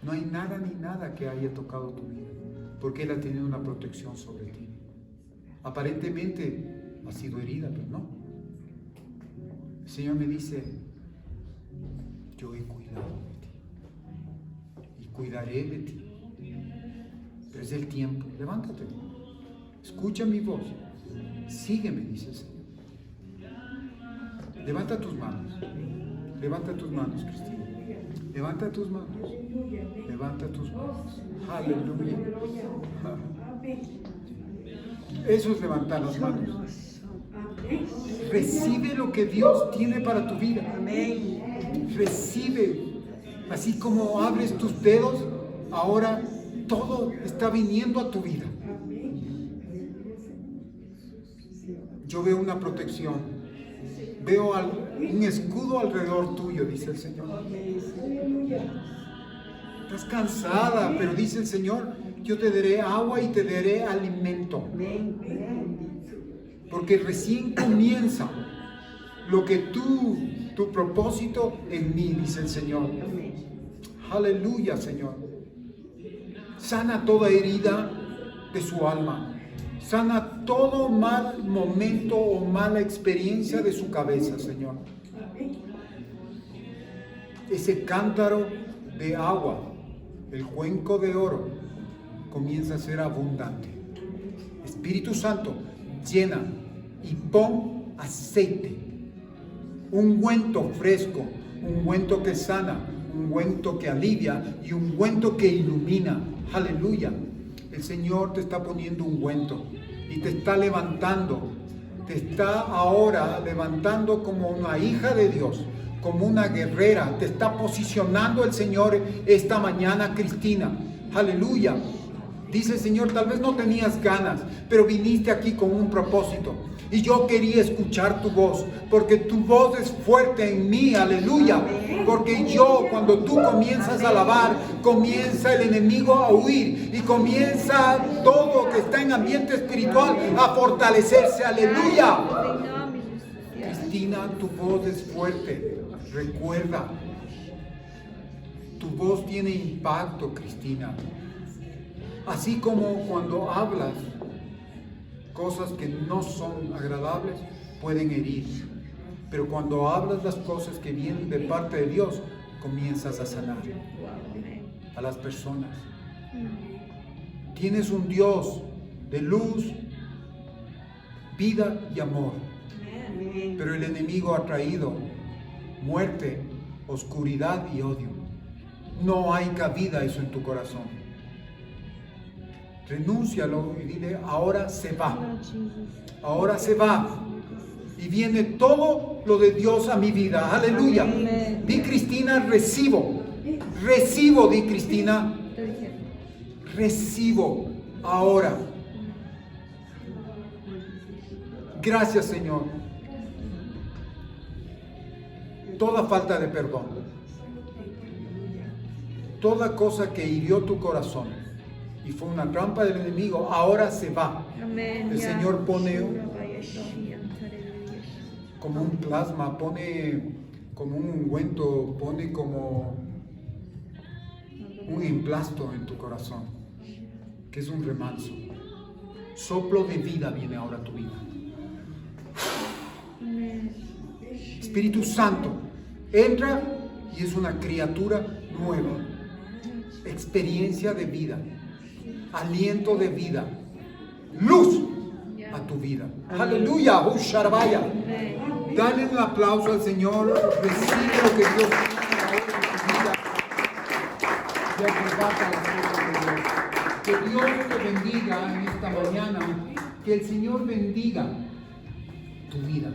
No hay nada ni nada que haya tocado tu vida, porque Él ha tenido una protección sobre ti. Aparentemente ha sido herida, pero no. El Señor me dice, yo he cuidado de ti y cuidaré de ti. Pero es el tiempo. Levántate, escucha mi voz, sígueme, dice el Señor. Levanta tus manos. Levanta tus manos, Cristina. Levanta tus manos. Levanta tus manos. Aleluya. Eso es levantar las manos. Recibe lo que Dios tiene para tu vida. Amén. Recibe. Así como abres tus dedos, ahora todo está viniendo a tu vida. Yo veo una protección. Veo un escudo alrededor tuyo, dice el Señor. Estás cansada, pero dice el Señor, yo te daré agua y te daré alimento. Amén. Porque recién comienza lo que tu propósito en mí, dice el Señor. Aleluya, Señor. Sana toda herida de su alma. Sana todo mal momento o mala experiencia de su cabeza, Señor. Ese cántaro de agua, el cuenco de oro, comienza a ser abundante. Espíritu Santo, llena y pon aceite, ungüento fresco, ungüento que sana, ungüento que alivia y ungüento que ilumina. Aleluya. El Señor te está poniendo ungüento y te está levantando. Te está ahora levantando como una hija de Dios, como una guerrera. Te está posicionando el Señor esta mañana, Cristina. Aleluya. Dice el Señor, tal vez no tenías ganas, pero viniste aquí con un propósito. Y yo quería escuchar tu voz, porque tu voz es fuerte en mí, aleluya. Porque yo, cuando tú comienzas a alabar, comienza el enemigo a huir y comienza todo que está en ambiente espiritual a fortalecerse, aleluya. Cristina, tu voz es fuerte, recuerda. Tu voz tiene impacto, Cristina. Así como cuando hablas cosas que no son agradables, pueden herir. Pero cuando hablas las cosas que vienen de parte de Dios, comienzas a sanar a las personas. Tienes un Dios de luz, vida y amor. Pero el enemigo ha traído muerte, oscuridad y odio. No hay cabida eso en tu corazón. Renúncialo y dile, ahora se va. Ahora se va. Y viene todo lo de Dios a mi vida. Aleluya. Di, Cristina, recibo. Recibo, di, Cristina. Recibo ahora. Gracias, Señor. Toda falta de perdón, toda cosa que hirió tu corazón y fue una trampa del enemigo, ahora se va. El Señor pone como un plasma, pone como un ungüento, pone como un emplasto en tu corazón. que es un remanso. Soplo de vida viene ahora a tu vida. Espíritu Santo entra y es una criatura nueva. Experiencia de vida, aliento de vida, luz a tu vida. Aleluya, Usharbaya. Dale un aplauso al Señor, recibe lo que Dios tiene ahora en tu vida. Y arrebata las cosas de Dios. Que Dios te bendiga en esta mañana, que el Señor bendiga tu vida.